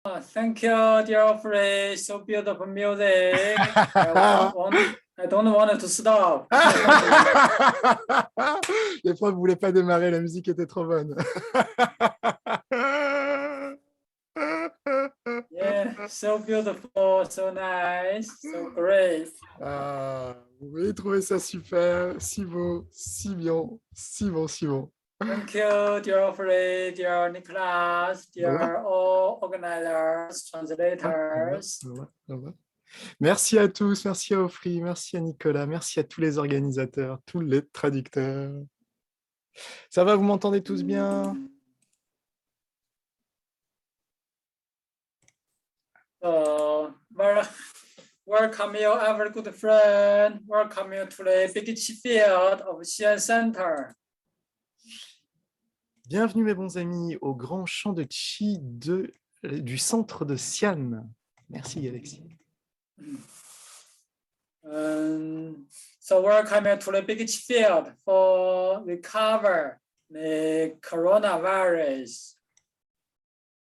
Thank you, dear Frey. So beautiful music. I don't want to stop. Les profs ne voulaient pas démarrer, la musique était trop bonne. Yeah, so beautiful, so nice, so great. Vous avez trouvé ça super, si beau, si bien, si bon, si bon. Thank you, dear Frey, dear Nicholas, dear all organizers, translators. Merci à tous, merci à Ofri, merci à Nicolas, merci à tous les organisateurs, tous les traducteurs. Ça va, vous m'entendez tous bien? Welcome you, every good friend. Welcome you to the Big Field of Xi'an Center. Bienvenue mes bons amis au grand champ de Qi du centre de Xi'an. Merci Alexis. So welcome you to the Big Field for recover the coronavirus.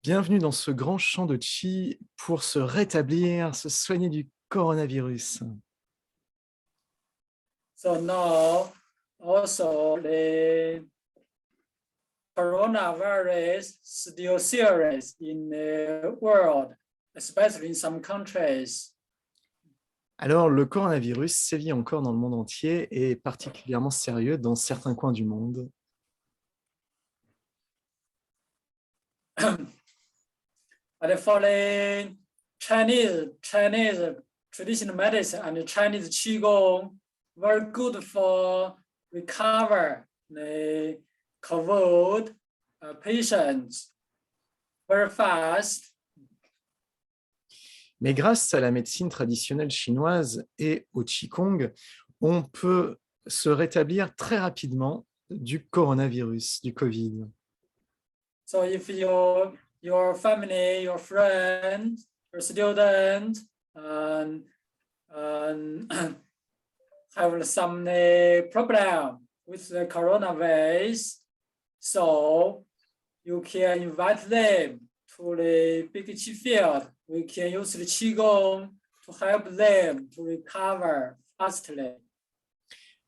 Bienvenue dans ce grand champ de Qi pour se rétablir, se soigner du coronavirus. So now also the coronavirus still serious in the world, especially in some countries. Alors, le coronavirus sévit encore dans le monde entier et est particulièrement sérieux dans certains coins du monde. But for the Chinese traditional medicine and the Chinese Qigong, very good for recover the COVID patients very fast. Mais grâce à la médecine traditionnelle chinoise et au Qigong, on peut se rétablir très rapidement du coronavirus, du Covid. So if your family, your friends, your student, and have some problem with the coronavirus, so you can invite them to the Big Qi field. We can use the Qigong to help them to recover fastly.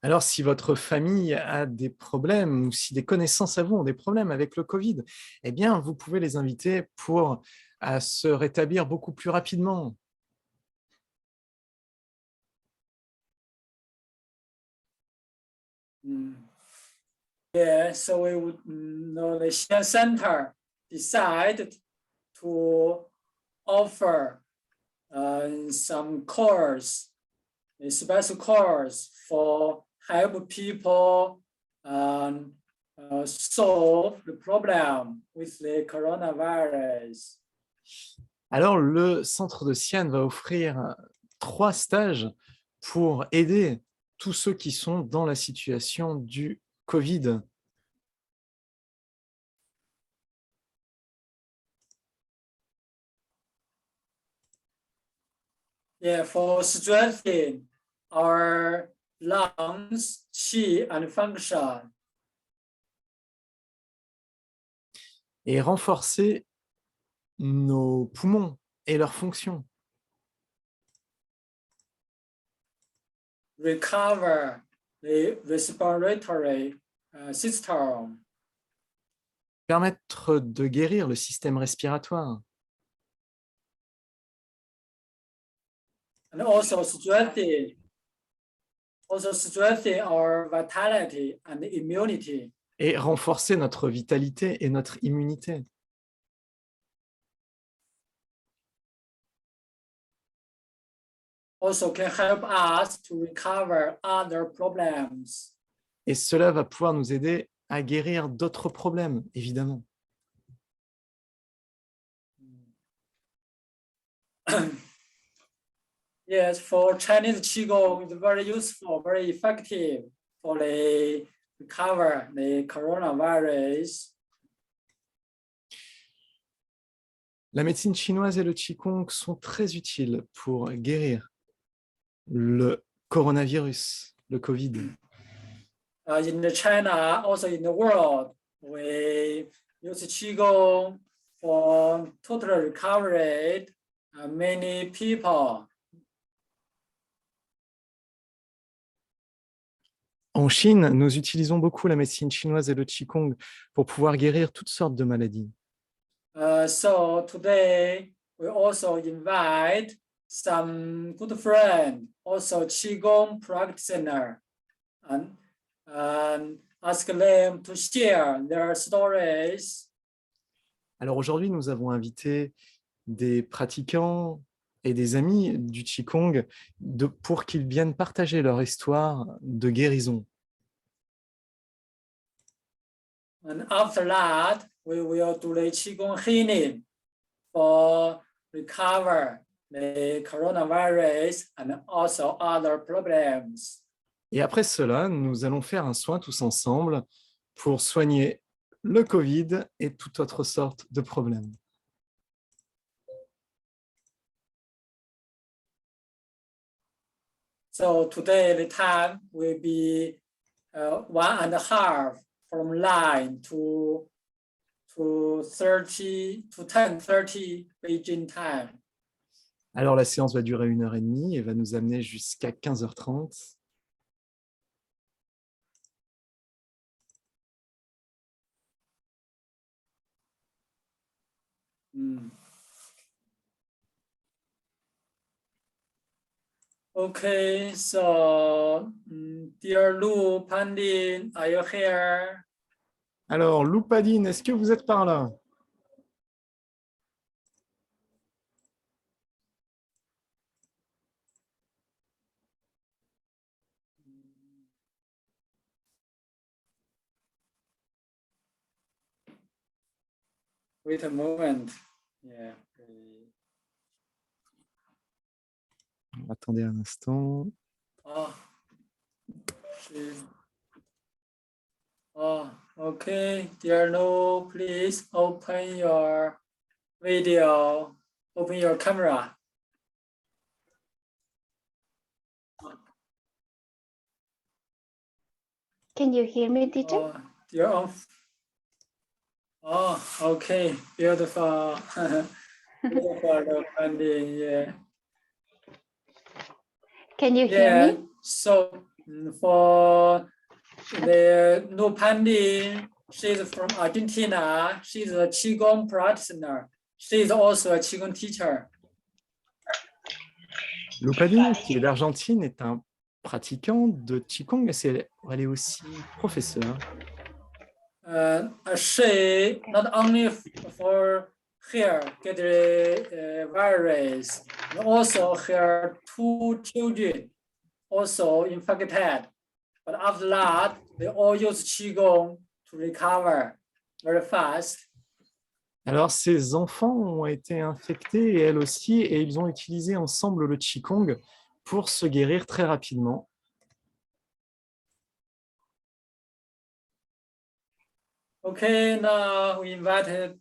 Alors, si votre famille a des problèmes ou si des connaissances à vous ont des problèmes avec le Covid, eh bien, vous pouvez les inviter pour se rétablir beaucoup plus rapidement. Yeah, so we would the Xi'an Center decided to offer some course, a special course for help people solve the problem with the coronavirus. Alors, le centre de Xi'an va offrir 3 stages pour aider tous ceux qui sont dans la situation du Covid. Yeah, for strengthening our lungs, qi, and function. Et renforcer nos poumons et leurs fonctions. Recover the respiratory system. Permettre de guérir le système respiratoire. And also strengthen our vitality and immunity. Et renforcer notre vitalité et notre immunité. Also can help us to recover other problems. Et cela va pouvoir nous aider à guérir d'autres problèmes, évidemment. Yes, for Chinese Qigong, it's very useful, very effective for the recover the coronavirus. La médecine chinoise et le Qigong sont très utiles pour guérir le coronavirus, le Covid. In China, also in the world, we use Qigong for total recovery, many people En Chine, nous utilisons beaucoup la médecine chinoise et le Qigong pour pouvoir guérir toutes sortes de maladies. So today we also invite some good friend, also Qigong practitioner, and ask them to share their stories. Alors aujourd'hui, nous avons invité des pratiquants et des amis du Qigong pour qu'ils viennent partager leur histoire de guérison. And after that, we will do the Qigong healing for recover the coronavirus and also other problems. Et après cela, nous allons faire un soin tous ensemble pour soigner le Covid et toute autre sorte de problèmes. So today the time will be 1.5 from 9 to 10:30 Beijing time. Alors la séance va durer 1h30 et va nous amener jusqu'à 15h30. Okay, so dear Lu Pandin, are you here? Alors, Loupadine, est-ce que vous êtes par là? Wait a moment. Yeah. Attendez un instant. Oh, oh, okay. Dear Lu, please open your video, open your camera. Can you hear me, teacher? You're on. Oh, okay. Beautiful. Beautiful, Pandin. Yeah. Can you hear Yeah. me? So for the Lu Pandin, she's from Argentina. She's a Qigong practitioner. She's also a Qigong teacher. Loupadine, qui est d'Argentine, est un pratiquant de Qigong, mais elle est aussi professeure. She not only for her get the virus, but also her 2 children also infected. But after that, they all use Qigong to recover very fast. Alors, ces enfants ont été infectés, et elle aussi, et ils ont utilisé ensemble le Qigong pour se guérir très rapidement. Okay, now we invited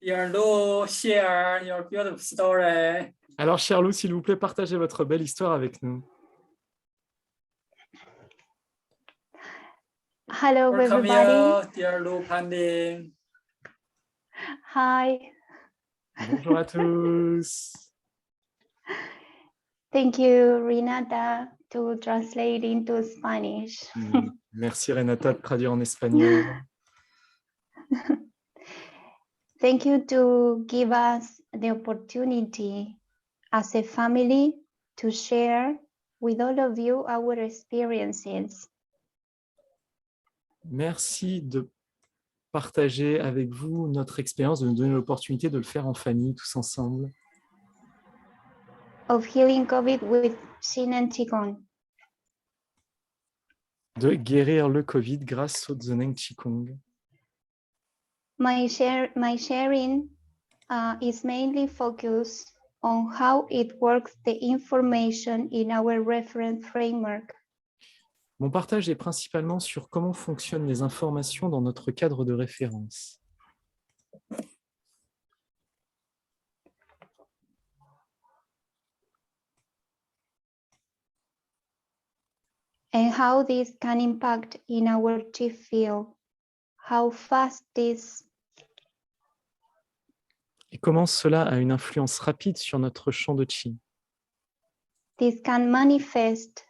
dear Lu share your beautiful story. Alors, cher Lou, s'il vous plaît, partagez votre belle histoire avec nous. Hello, Welcome everybody. you, dear Lu Pandin. Hi. Bonjour à tous. Thank you, Renata, to translate into Spanish. Merci Renata de traduire en espagnol. Thank you to give us the opportunity as a family to share with all of you our experiences. Merci de partager avec vous notre expérience, de nous donner l'opportunité de le faire en famille, tous ensemble. Of healing COVID with Shin and Qigong. De guérir le Covid grâce au Zoneng Qigong. My sharing is mainly focused on how it works the information in our reference framework. Mon partage est principalement sur comment fonctionnent les informations dans notre cadre de référence. And how this can impact in our chi field, how fast this comment cela a une influence rapide sur notre champ de chi. This can manifest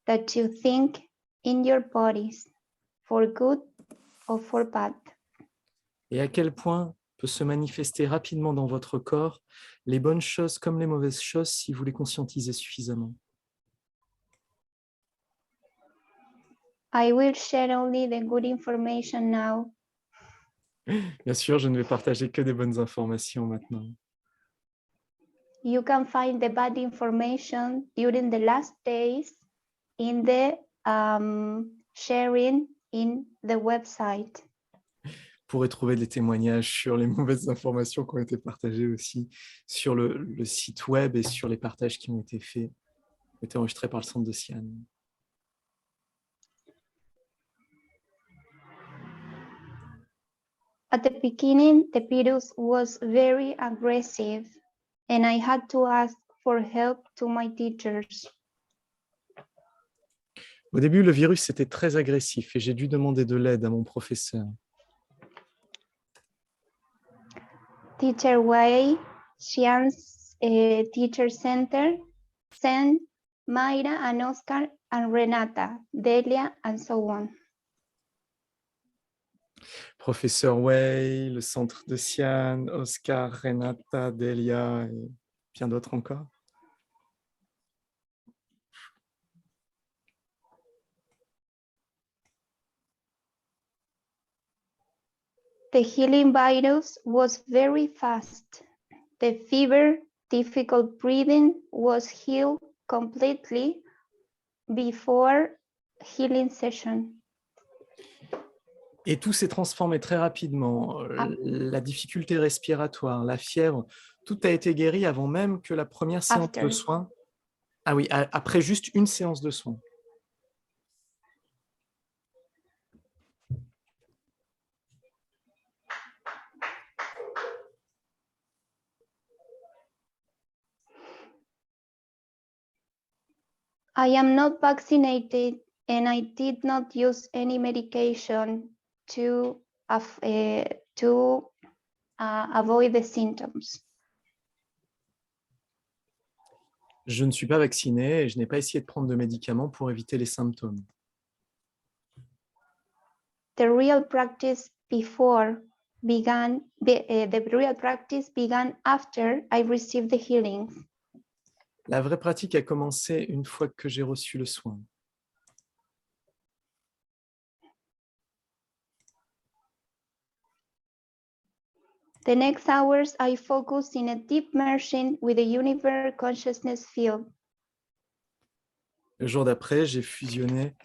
that you think in your bodies for good or for bad. Et à quel point peut se manifester rapidement dans votre corps les bonnes choses comme les mauvaises choses si vous les conscientisez suffisamment. I will share only the good information now. Bien sûr, je ne vais partager que des bonnes informations maintenant. You can find the bad information during the last days in the sharing in the website. Vous pourrez trouver des témoignages sur les mauvaises informations qui ont été partagées aussi sur le site web et sur les partages qui ont été faits, qui ont été enregistrés par le centre de Xi'an. At the beginning, the virus was very aggressive, and I had to ask for help to my teachers. Au début, le virus était très agressif et j'ai dû demander de l'aide à mon professeur. Teacher Wei, Xi'an's teacher center, sent Mayra and Oscar and Renata, Delia, and so on. Professeur Wei, le centre de Xi'an, Oscar, Renata, Delia et bien d'autres encore. The healing virus was very fast. The fever, difficult breathing was healed completely before healing session. Et tout s'est transformé très rapidement. La difficulté respiratoire, la fièvre, tout a été guéri avant même que la première séance de soins. Ah oui, après juste une séance de soins. I am not vaccinated and I did not use any medication to avoid the symptoms. Je ne suis pas vacciné et je n'ai pas essayé de prendre de médicaments pour éviter les symptômes. The real practice began after I received the healing. La vraie pratique a commencé une fois que j'ai reçu le soin. The next hours, I focused in a deep immersion with the universe consciousness field. Le jour d'après, j'ai fusionné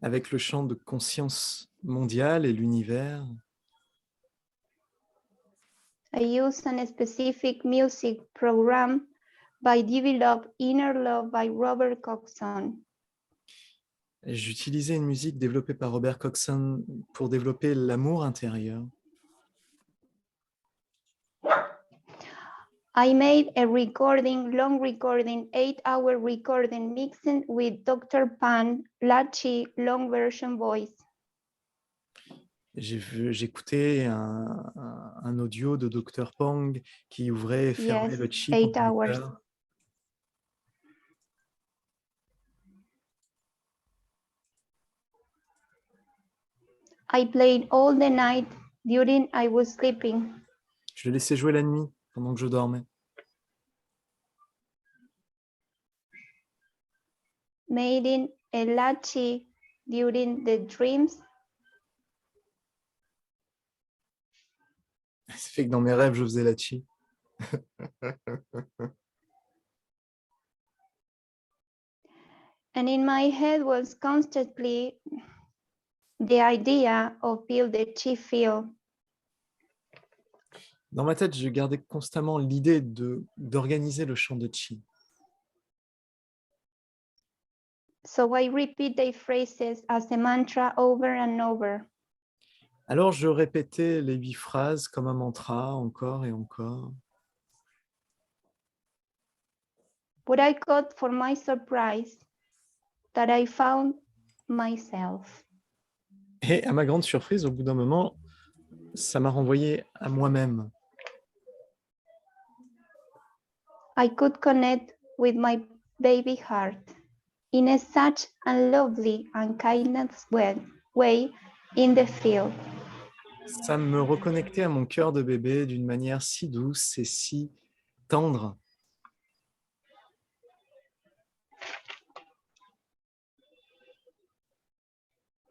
avec le champ de conscience mondiale et l'univers. I used a specific music program by Develop Inner Love by Robert Coxon. J'utilisais une musique développée par Robert Coxon pour développer l'amour intérieur. I made a long recording, 8-hour recording mixing with Dr. Pan Lachi long version voice. J'écoutais un audio de Dr. Pang qui ouvrait et fermait le chi 8 pendant 8 hours. heures. I played all the night during I was sleeping. Je le laissais jouer la nuit pendant que je dormais. Made in a lachi during the dreams. Ça fait que dans mes rêves, je faisais la chi. And in my head was constantly the idea of build the chi field. Dans ma tête, je gardais constamment l'idée d'organiser le champ de chi. So I repeat the phrases as a mantra over and over. Alors, je répétais les 8 phrases comme un mantra, encore et encore. But I got for my surprise that I found myself. Et à ma grande surprise, au bout d'un moment, ça m'a renvoyé à moi-même. I could connect with my baby heart in such a lovely and kindness way in the field. Ça me reconnectait à mon cœur de bébé d'une manière si douce et si tendre.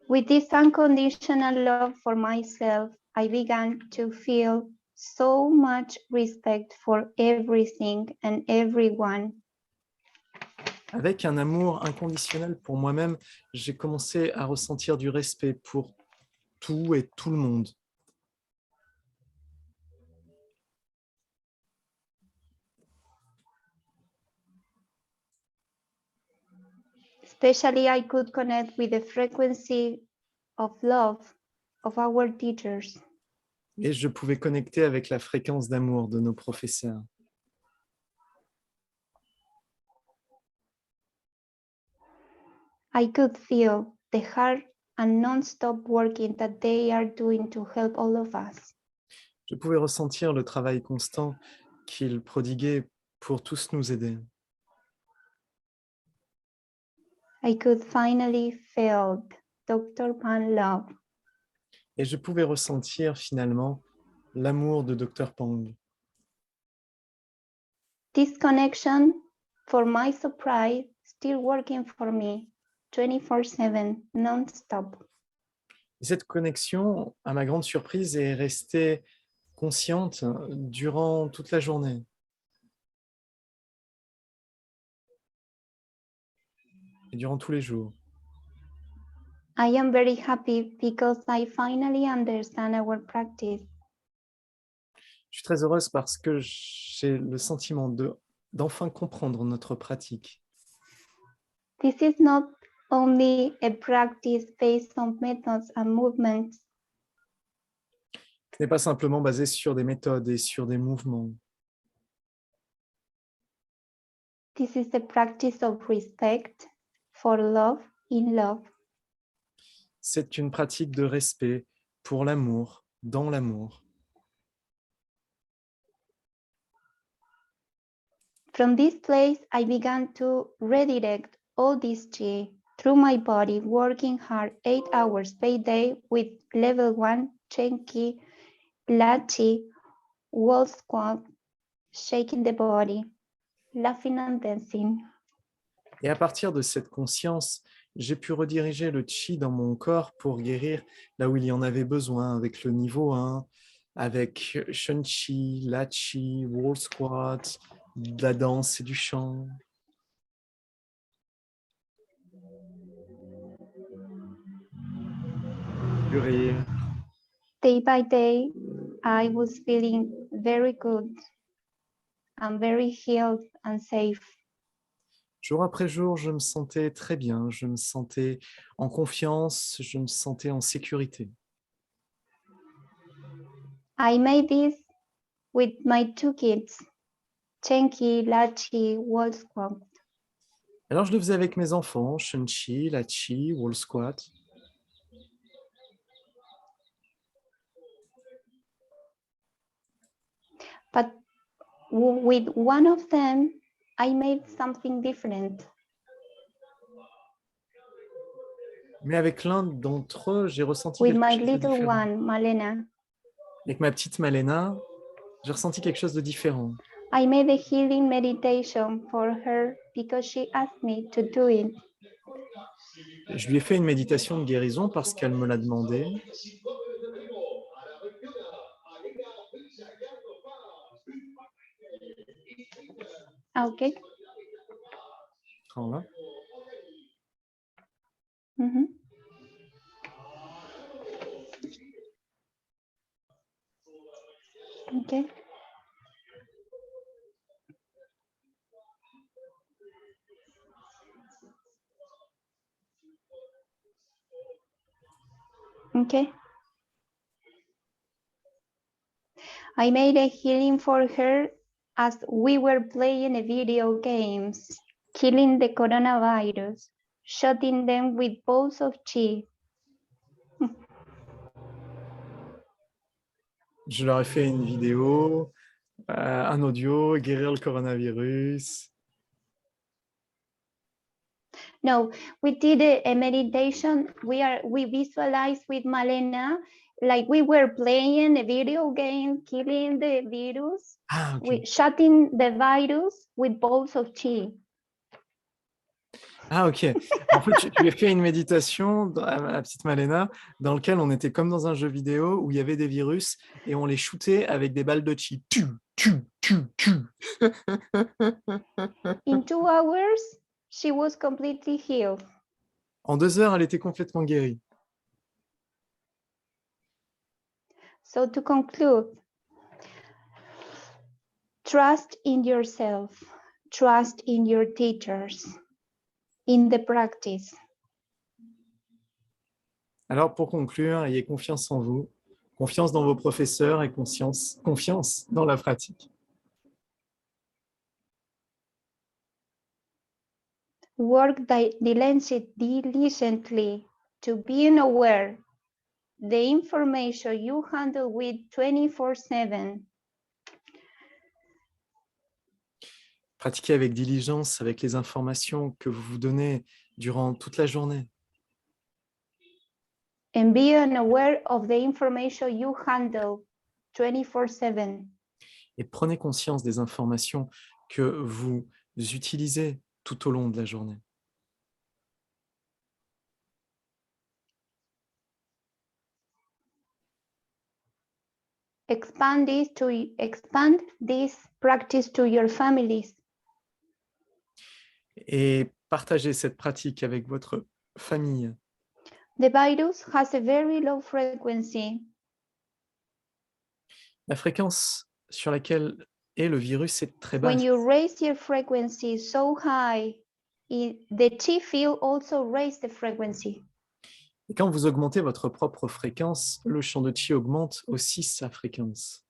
With this unconditional love for myself, I began to feel so much respect for everything and everyone. Avec un amour inconditionnel pour moi-même, j'ai commencé à ressentir du respect pour tout et tout le monde. Especially, I could connect with the frequency of love of our teachers. Et je pouvais connecter avec la fréquence d'amour de nos professeurs. I could feel the hard and non-stop working that they are doing to help all of us. Je pouvais ressentir le travail constant qu'ils prodiguaient pour tous nous aider. I could finally feel Dr. Pan love. Et je pouvais ressentir finalement l'amour de Dr Pang. This connection, for my surprise, still working for me 24/7, non-stop. Et cette connexion, à ma grande surprise, est restée consciente durant toute la journée. Et durant tous les jours. I am very happy because I finally understand our practice. Je suis très heureuse parce que j'ai le sentiment d'enfin comprendre notre pratique. This is not only a practice based on methods and movements. Ce n'est pas simplement basé sur des méthodes et sur des mouvements. This is a practice of respect for love in love. C'est une pratique de respect pour l'amour, dans l'amour. From this place, I began to redirect all this chi through my body, working hard 8 hours per day with level 1 Chenki, Lachi, wall squat, shaking the body, laughing and dancing. Et à partir de cette conscience, j'ai pu rediriger le chi dans mon corps pour guérir là où il y en avait besoin, avec le niveau 1, avec Shun Chi, La Chi, Wall Squat, de la danse et du chant. Du rire. Day by day, I was feeling very good and very healed and safe. Jour après jour, je me sentais très bien, je me sentais en confiance, je me sentais en sécurité. I made this with my 2 kids, Chenki, Lachi, wall squat. Alors, je le faisais avec mes enfants, Shun Chi, La Chi, Wall Squat. But with one of them, I made something different. Mais avec l'un d'entre eux, j'ai ressenti With quelque my chose de little différent. one, Malena, Avec ma petite Malena, j'ai ressenti quelque chose de différent. I made a healing meditation for her because she asked me to do it. Je lui ai fait une méditation de guérison parce qu'elle me l'a demandé. Okay. Voilà. Mhm. Okay. Okay. I made a healing for her as we were playing a video games, killing the coronavirus, shooting them with balls of chi. Je leur ai fait une vidéo un audio, guérir le coronavirus. No, we did a meditation. We visualized with Malena like we were playing a video game, killing the virus, Ah, ok. shutting the virus with bowls of tea. Ah, ok. En fait, tu as fait une méditation, à la petite Malena, dans lequel on était comme dans un jeu vidéo où il y avait des virus et on les shootait avec des balles de chi. Tu, tu, tu, tu. In 2 hours, she was completely healed. En 2 heures, elle était complètement guérie. So to conclude, trust in yourself, trust in your teachers, in the practice. Alors, pour conclure, ayez confiance en vous, confiance dans vos professeurs et confiance dans la pratique. Work diligently to being aware the information you handle with 24/7. Pratiquez avec diligence, avec les informations que vous vous donnez durant toute la journée. And be unaware of the information you handle 24/7. Et prenez conscience des informations que vous utilisez tout au long de la journée. Expand this practice to your families. Et partagez cette pratique avec votre famille. The virus has a very low frequency. La fréquence sur laquelle est le virus est très basse. When you raise your frequency so high, the chi field also raise the frequency. Et quand vous augmentez votre propre fréquence, le champ de chi augmente aussi sa fréquence.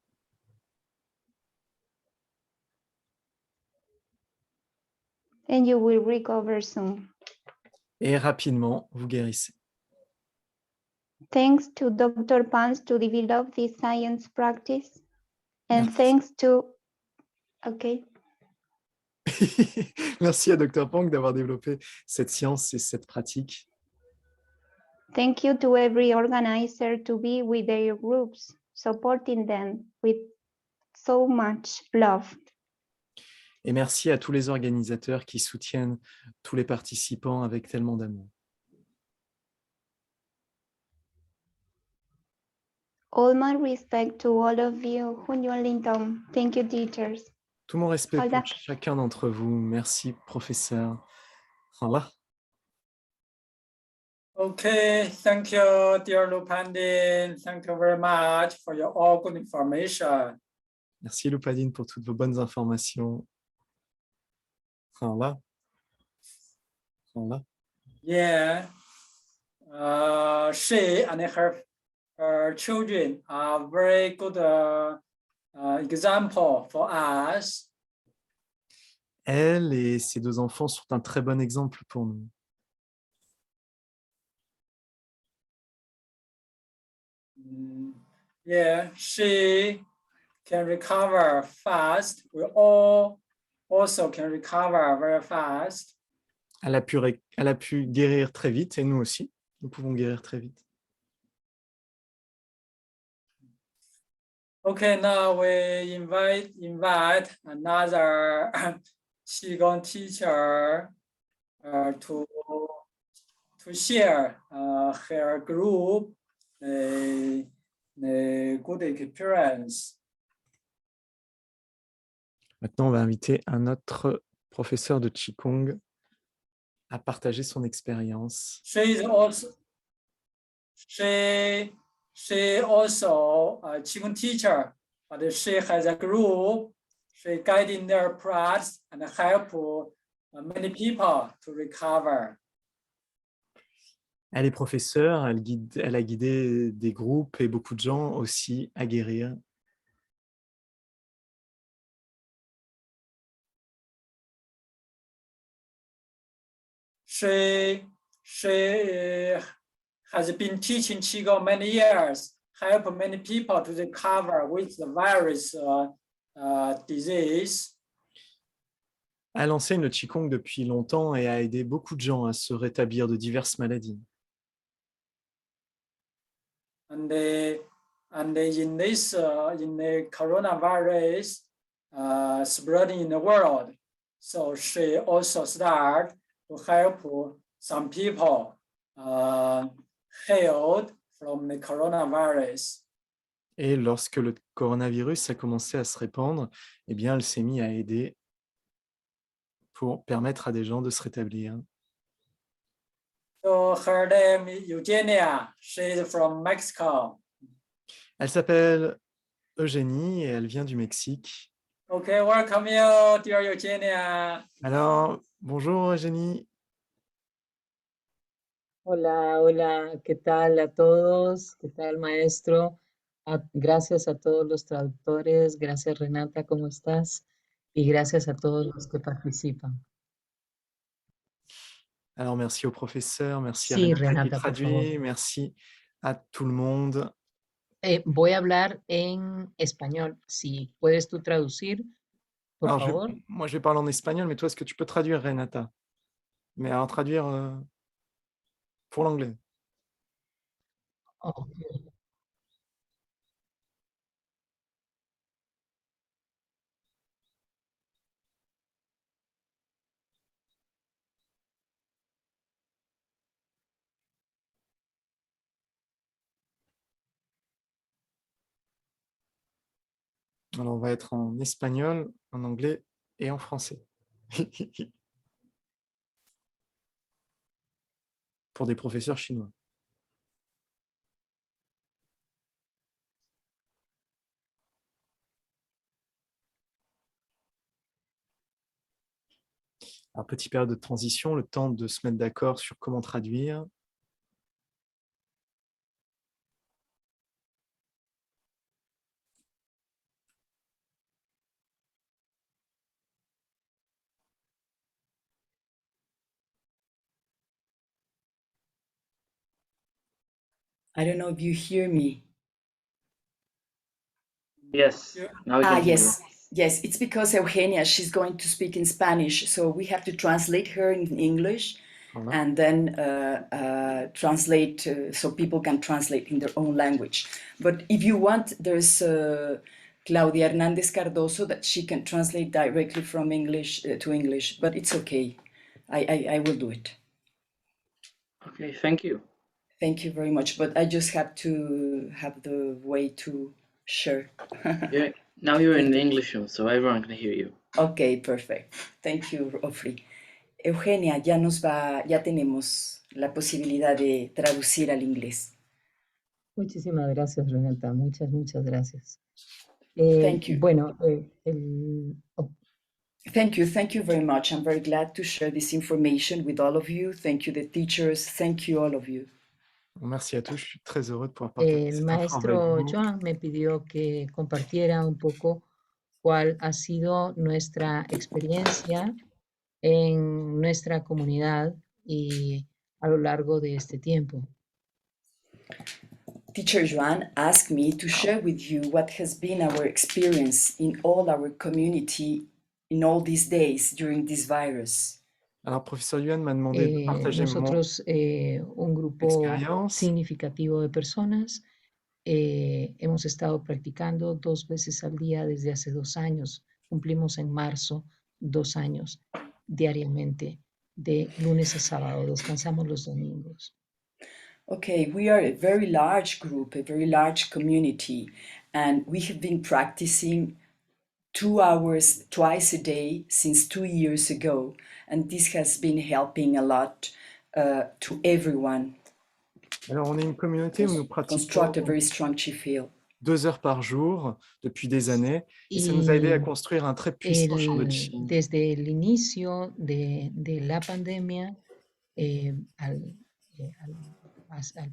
And you will recover soon. Et rapidement, vous guérissez. Thanks to Dr. Pans to develop this science practice. And Merci. thanks to, okay. Merci à Dr. Pang d'avoir développé cette science et cette pratique. Thank you to every organizer to be with their groups, supporting them with so much love. Et merci à tous les organisateurs qui soutiennent tous les participants avec tellement d'amour. All my respect to all of you. Hunyuan Lindong. Thank you, teachers. Tout mon respect Voilà. pour chacun d'entre vous. Merci, professeur. Voilà. Okay, thank you, dear Lupandin. Thank you very much for your all good information. Merci, Lupadine, pour toutes vos bonnes informations. Voilà. Voilà. Yeah, she and her children are very good example for us. Elle et ses 2 enfants sont un très bon exemple pour nous. Yeah, she can recover fast. We all also can recover very fast. Elle a pu guérir très vite et nous aussi. Nous pouvons guérir très vite. Okay, now we invite another Qigong teacher to share her group the good experience. Maintenant, on va inviter un autre professeur de Qigong à partager son expérience. She also a Qigong teacher, but she has a group. She guiding their practice and help many people to recover. Elle est professeure, elle a guidé des groupes et beaucoup de gens aussi à guérir. She has been teaching Qigong many years, help many people to recover with the virus disease. Elle enseigne le Qigong depuis longtemps et a aidé beaucoup de gens à se rétablir de diverses maladies. And in the coronavirus spreading in the world, so she also start to help some people healed from the coronavirus. Et lorsque le coronavirus a commencé à se répandre, eh bien, elle s'est mise à aider pour permettre à des gens de se rétablir. So her name is Eugenia. She's from Mexico. Elle s'appelle Eugénie et elle vient du Mexique. Okay, welcome you, dear Eugenia. Alors, bonjour Eugénie. Hola, hola, ¿qué tal a todos? ¿Qué tal, maestro? Gracias a todos los traductores, gracias Renata, ¿cómo estás? Y gracias a todos los que participan. Alors, merci au professeur, merci à Sí, Renata qui Renata, por favor. traduit, merci à tout le monde. Voy a hablar en español. Si puedes tú traducir, por Alors, favor. moi, je vais parler en espagnol, mais toi, est-ce que tu peux traduire, Renata? Mais alors, traduire pour l'anglais. Ok. Alors, on va être en espagnol, en anglais et en français. Pour des professeurs chinois. Alors, petite période de transition, le temps de se mettre d'accord sur comment traduire. I don't know if you hear me. Yes, now we can hear Yes, yes, it's because Eugenia, she's going to speak in Spanish, so we have to translate her in English Voilà. and then translate so people can translate in their own language. But if you want, there's Claudia Hernandez Cardoso that she can translate directly from English to English, but it's okay. I will do it. you. Okay, thank you. Thank you very much, but I just have to have the way to share. Yeah, now you're in the English room, so everyone can hear you. Ok, perfect. Thank you, Ofri. Eugenia, ya tenemos la posibilidad de traducir al inglés. Muchísimas gracias, Renata. Muchas, muchas gracias. Thank you. Bueno, Thank you very much. I'm very glad to share this information with all of you. Thank you, the teachers. Thank you, all of you. Merci à tous, je suis très heureux de pouvoir partager el cette info avec maestro vous. Joan me pidió que compartiera un poco cuál ha sido nuestra experiencia en nuestra comunidad y a lo largo de este tiempo. Teacher Joan asked me to share with you what has been our experience in all our community in all these days during this virus. Alors, professeur Yuan m'a demandé de partager Nosotros, un grupo expérience. significativo de personas, hemos estado practicando 2 veces al día desde hace 2 años. Cumplimos en marzo 2 años diariamente, de lunes a sábado. Descansamos los domingos. Okay, we are a very large group, a very large community, and we have been practicing 2 hours twice a day since 2 years ago, and this has been helping a lot to everyone. Alors, on est une communauté où nous pratiquons Construct a very strong chi field. 2 heures par jour depuis des années, et ça nous a aidé à construire un très puissant champ de chi. Desde el inicio de la pandemia, al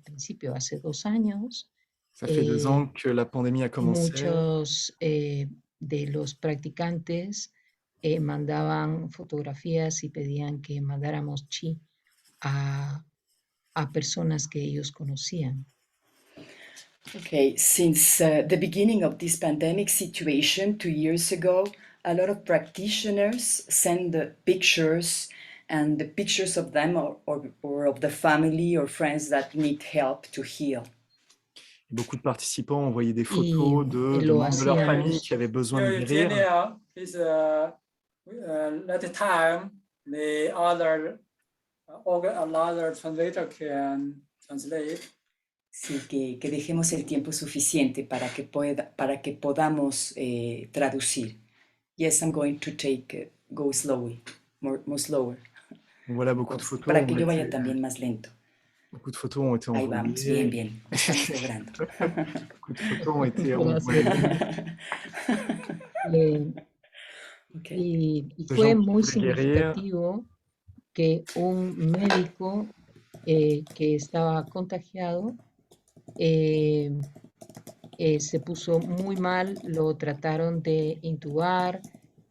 principio, hace 2 años, Ça fait 2 ans que la pandémie a commencé. muchos de los practicantes mandaban fotografías y pedían que mandáramos chi a personas que ellos conocían. Okay, since the beginning of this pandemic situation 2 years ago, a lot of practitioners send the pictures and the pictures of them or of the family or friends that need help to heal. Beaucoup de participants ont envoyé des Y photos de lo membres de leur famille hacíamos. qui avaient besoin de Here in guérir. Kenya, is let the time the other another translator can translate. Sí, que dejemos el tiempo suficiente para que podamos traducir. Yes, I'm going to go slowly, more slower, Voilà, beaucoup de photos para ont que yo vaya été, también más lento. beaucoup de photos ont été Ahí vamos, bien, envoyées. bien, estamos logrando. Beaucoup de photos ont été Gracias. envoyées Eh, Okay. y de fue gens qui muy voulaient guérir. significativo que un médico que estaba contagiado se puso muy mal, lo trataron de intubar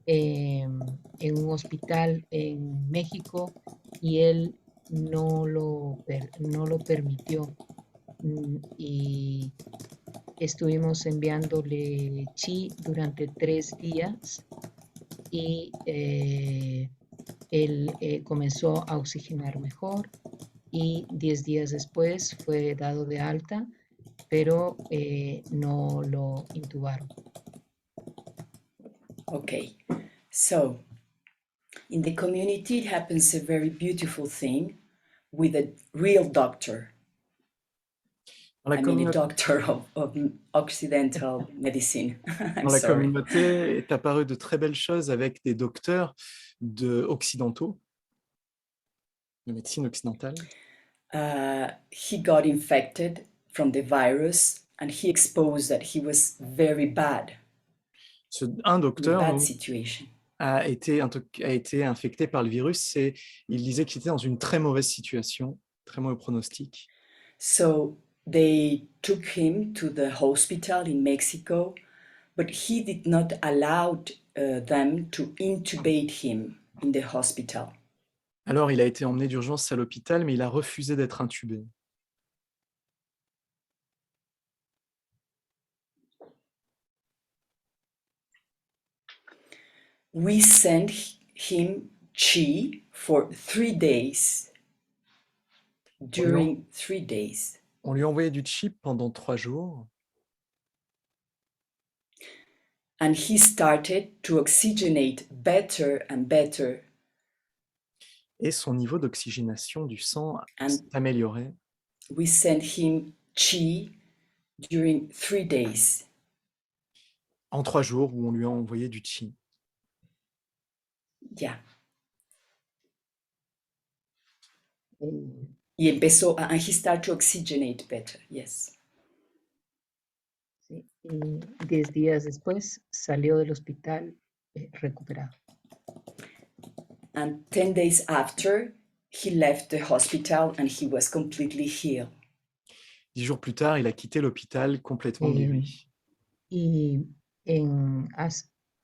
en un hospital en México y él no lo permitió. Y estuvimos enviándole chi durante 3 días y él comenzó a oxigenar mejor y 10 días después fue dado de alta, pero no lo intubaron. Okay, so in the community it happens a very beautiful thing with a real doctor. Dans la I mean, a communauté, doctor of Occidental medicine. I'm dans la sorry. communauté est apparu de très belles choses avec des docteurs occidentaux, de médecine occidentale. He got infected from the virus and he exposed that he was very bad, Un in a docteur bad donc, situation. a été infecté par le virus et il disait qu'il était dans une très mauvaise situation, très mauvais pronostic. So they took him to the hospital in Mexico, but he did not allow them to intubate him in the hospital. Alors il a été emmené d'urgence à l'hôpital, mais il a refusé d'être intubé. We sent him chi for 3 days. During 3 days. On lui a envoyé du chip pendant 3 jours. And he started to oxygenate better and better. Et son niveau d'oxygénation du sang And s'est amélioré. we sent him chi during 3 days. En 3 jours où on lui a envoyé du chi. Yeah. Eh, Y empezó, and he started to oxygenate better, yes. sí, y 10 días después salió del hospital recuperado. And 10 days after, he left the hospital and he was completely healed. 10 jours plus tard, il a quitté l'hôpital complètement guéri. Y en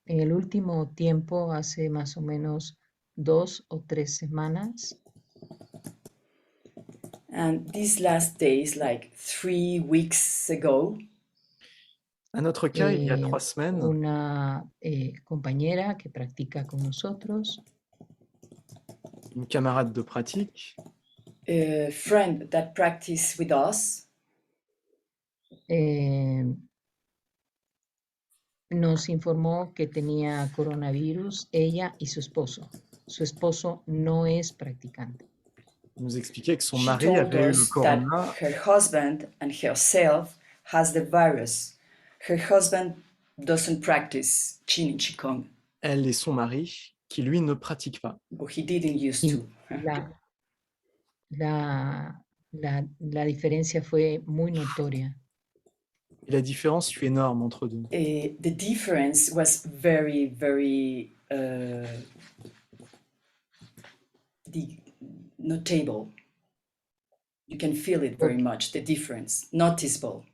el último tiempo, hace más o menos 2 o 3 semanas, And these last days, like 3 weeks ago, À notre cas, il y a 3 semaines, una compañera que practica con nosotros, une camarade de pratique, a friend that practiced with us, nos informó que tenía coronavirus, ella y su esposo. Su esposo no es practicante. nous expliquait que son she mari told avait eu le us that corona. her husband and herself has the virus. Her husband doesn't practice Qin and Qigong, Elle et son mari, qui lui ne pratique pas. or he didn't used Y to. la diferencia fue muy notoria. Et la différence fut énorme entre deux. The difference was very, very notable. You can feel it very much, the difference, noticeable.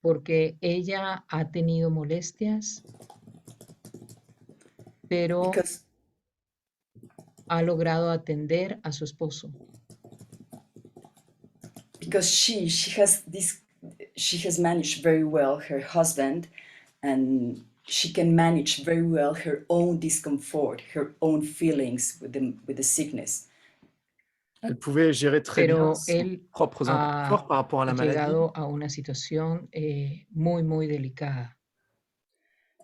Porque ella ha tenido molestias, pero Because ha logrado atender a su esposo. because she has managed very well her husband, and she can manage very well her own discomfort, her own feelings with the sickness. Elle pouvait gérer très bien Pero ses él propres ha inconforts par rapport à la maladie. llegado a una situación muy, muy delicada.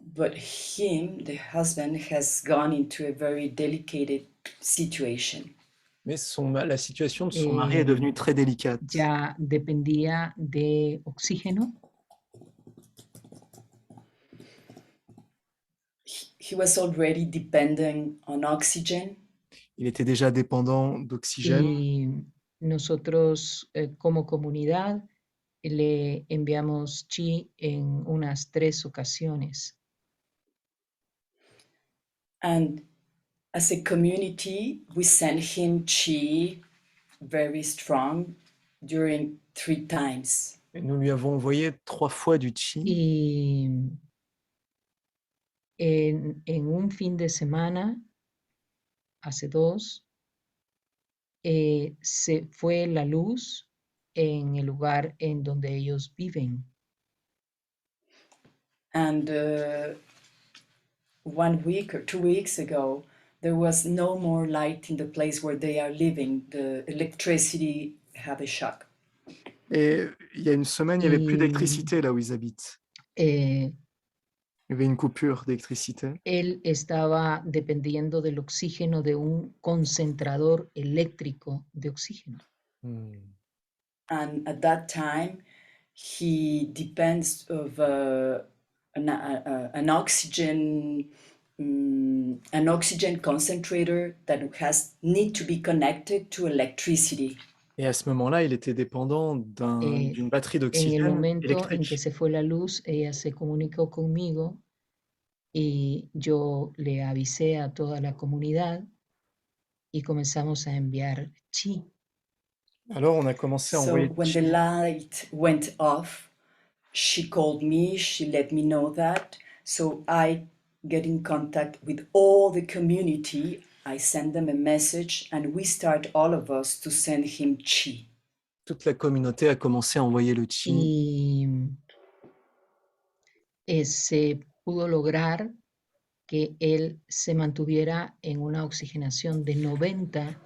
But the husband, has gone into a very delicate situation. Mais la situation de son mari est devenue très délicate. Ya dependía de oxígeno. He was already dependent on oxygen. Il était déjà dépendant d'oxygène. Y nosotros como comunidad le enviamos chi en unas 3 ocasiones. And as a community, we sent him chi very strong during 3 times. Et nous lui avons envoyé 3 fois du chi. Y en un fin de semana, hace 2, se fue la luz en el lugar en donde ellos viven. And 1 week or 2 weeks ago, there was no more light in the place where they are living. The electricity had a shock. Et il y a une semaine, il n'y avait plus Y d'électricité là où ils habitent. eh, Il y avait une coupure d'électricité. él estaba dependiendo del oxígeno de un concentrador eléctrico de oxígeno. And at that time, he depends of an oxygen concentrator that need to be connected to electricity. Et à ce moment-là, il était dépendant d'une batterie En el d'oxygène momento en que électrique. se fue la luz, ella se comunicó conmigo y yo le avisé a toda la comunidad y comenzamos a enviar chi. Alors, on a commencé à So envoyer when chi. the light went off, she called me, she let me know that. So I get in contact with all the community. I send them a message and we start all of us to send him chi. Toute la communauté a commencé à envoyer le chi. Y se pudo lograr que él se mantuviera en una oxigenación de 90.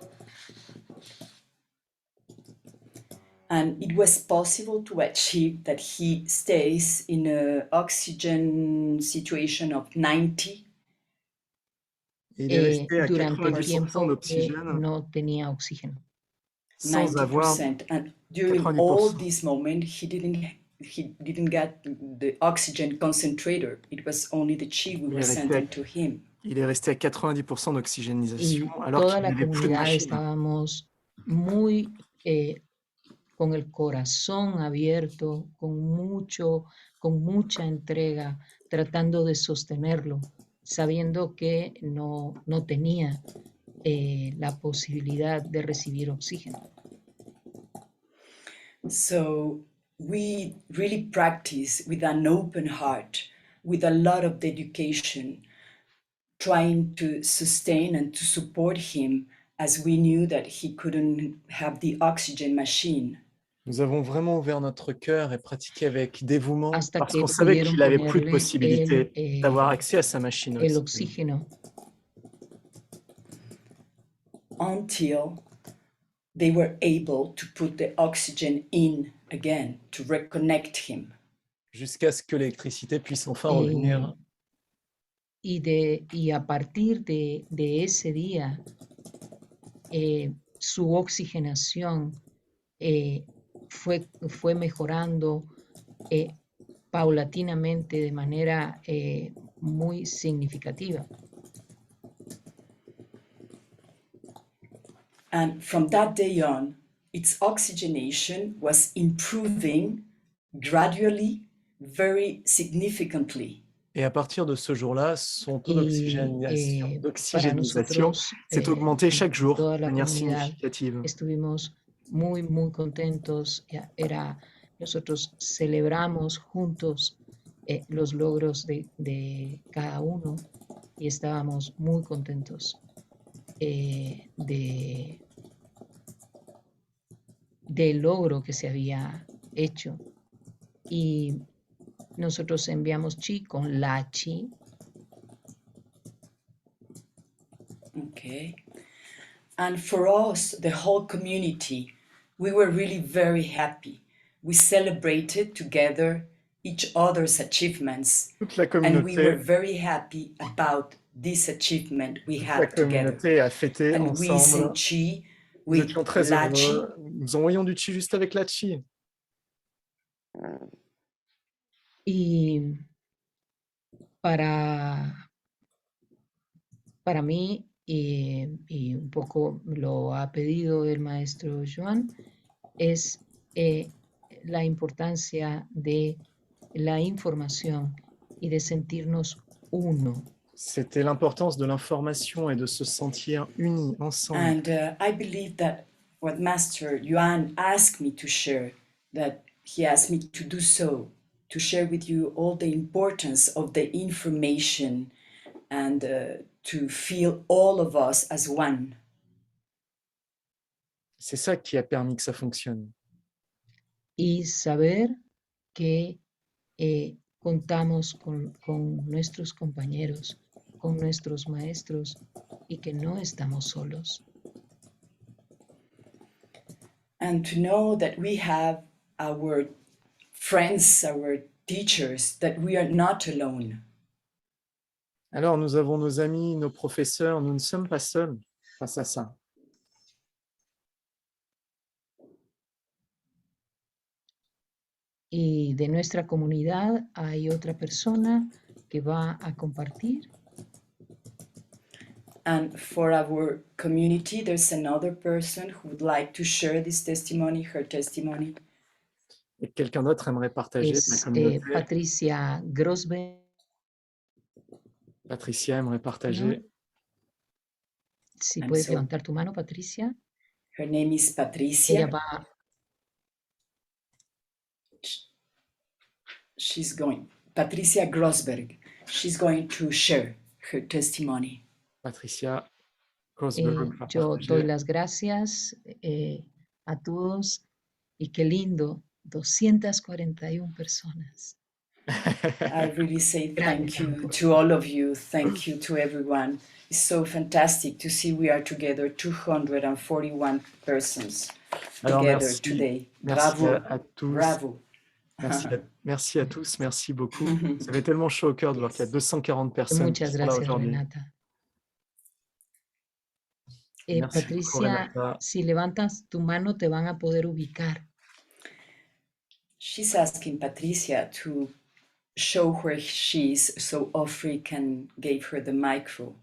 And it was possible to achieve that he stays in an oxygen situation of 90. Et il est resté à Durante el 90% tiempo que d'oxygène no tenía oxígeno. sans avoir 90%. And during 90%. all this moment, he didn't get the oxygen concentrator. It was only the chi we were sending to him. Il est resté à 90% d'oxygénisation Y alors toda qu'il la n'avait plus de comunidad machine. estábamos muy con el corazón abierto, con mucha entrega, tratando de sostenerlo, sabiendo que no tenía la posibilidad de recibir oxígeno. So we really practice with an open heart, with a lot of dedication, trying to sustain and to support him as we knew that he couldn't have the oxygen machine. Nous avons vraiment ouvert notre cœur et pratiqué avec dévouement Hasta parce que qu'on savait pudieron qu'il n'avait plus de ponerle possibilité d'avoir accès à sa machine el oxygène. oxígeno. Until they were able to put the oxygen in again, to reconnect him. Jusqu'à ce que l'électricité puisse enfin revenir. Y a partir de ese día, su oxigenación fue mejorando paulatinamente de manera muy significativa. And from that day on, its oxygenation was improving gradually, very significantly. Et à partir de ce jour-là, son taux d'oxygénisation s'est augmenté chaque jour de manière significative. Estuvimos muy, muy contentos. Nosotros celebramos juntos los logros de cada uno y estábamos muy contentos de del logro que se había hecho. Y nosotros enviamos chi con la chi. Okay. And for us, the whole community, we were really very happy. We celebrated together each other's achievements, Toute la and we were communauté, very happy about this achievement we toute la had together. communauté a fêté And we sent ensemble. chi Nous with étions très la chi. heureux. Nous envoyons du chi juste avec la chi. Y para mí, y un poco lo ha pedido el maestro Joan, es la importancia de la información y de sentirnos uno. C'était l'importance de l'information et de se sentir unis ensemble. And I believe that what Master Yuan asked me to share, that he asked me to do so, to share with you all the importance of the information and to feel all of us as one. C'est ça qui a permis que ça fonctionne. Y saber que contamos con nuestros compañeros, con nuestros maestros y que no estamos solos. And to know that we have our friends, our teachers, that we are not alone. Alors, nous avons nos amis, nos professeurs, nous ne sommes pas seuls face à ça. Y de nuestra comunidad hay otra persona que va a compartir. And for our community, there's another person who would like to share this testimony, her testimony. Et quelqu'un d'autre aimerait partager de la Es communauté. Patricia Grosberg. Patricia aimerait partager. Si I'm puedes so- levantar tu mano, Patricia. Her name is Ella Patricia. va, She's going, Patricia Grosberg. She's going to share her testimony. Patricia Grosberg va yo partager. doy las gracias a todos y qué lindo, 241 personas. I really say thank you to all of you. Thank you to everyone. It's so fantastic to see we are together, 241 persons Alors, together merci. today. Merci Bravo. à tous. Bravo. Merci à tous, merci beaucoup. Ça fait tellement chaud au cœur de voir qu'il y a 240 personnes qui Muchas sont là gracias, aujourd'hui. Renata. Merci beaucoup, Patricia, Renata. si levantas tu mano te van a poder ubicar. She's asking Patricia to show where she is so Ofri can give her the micro.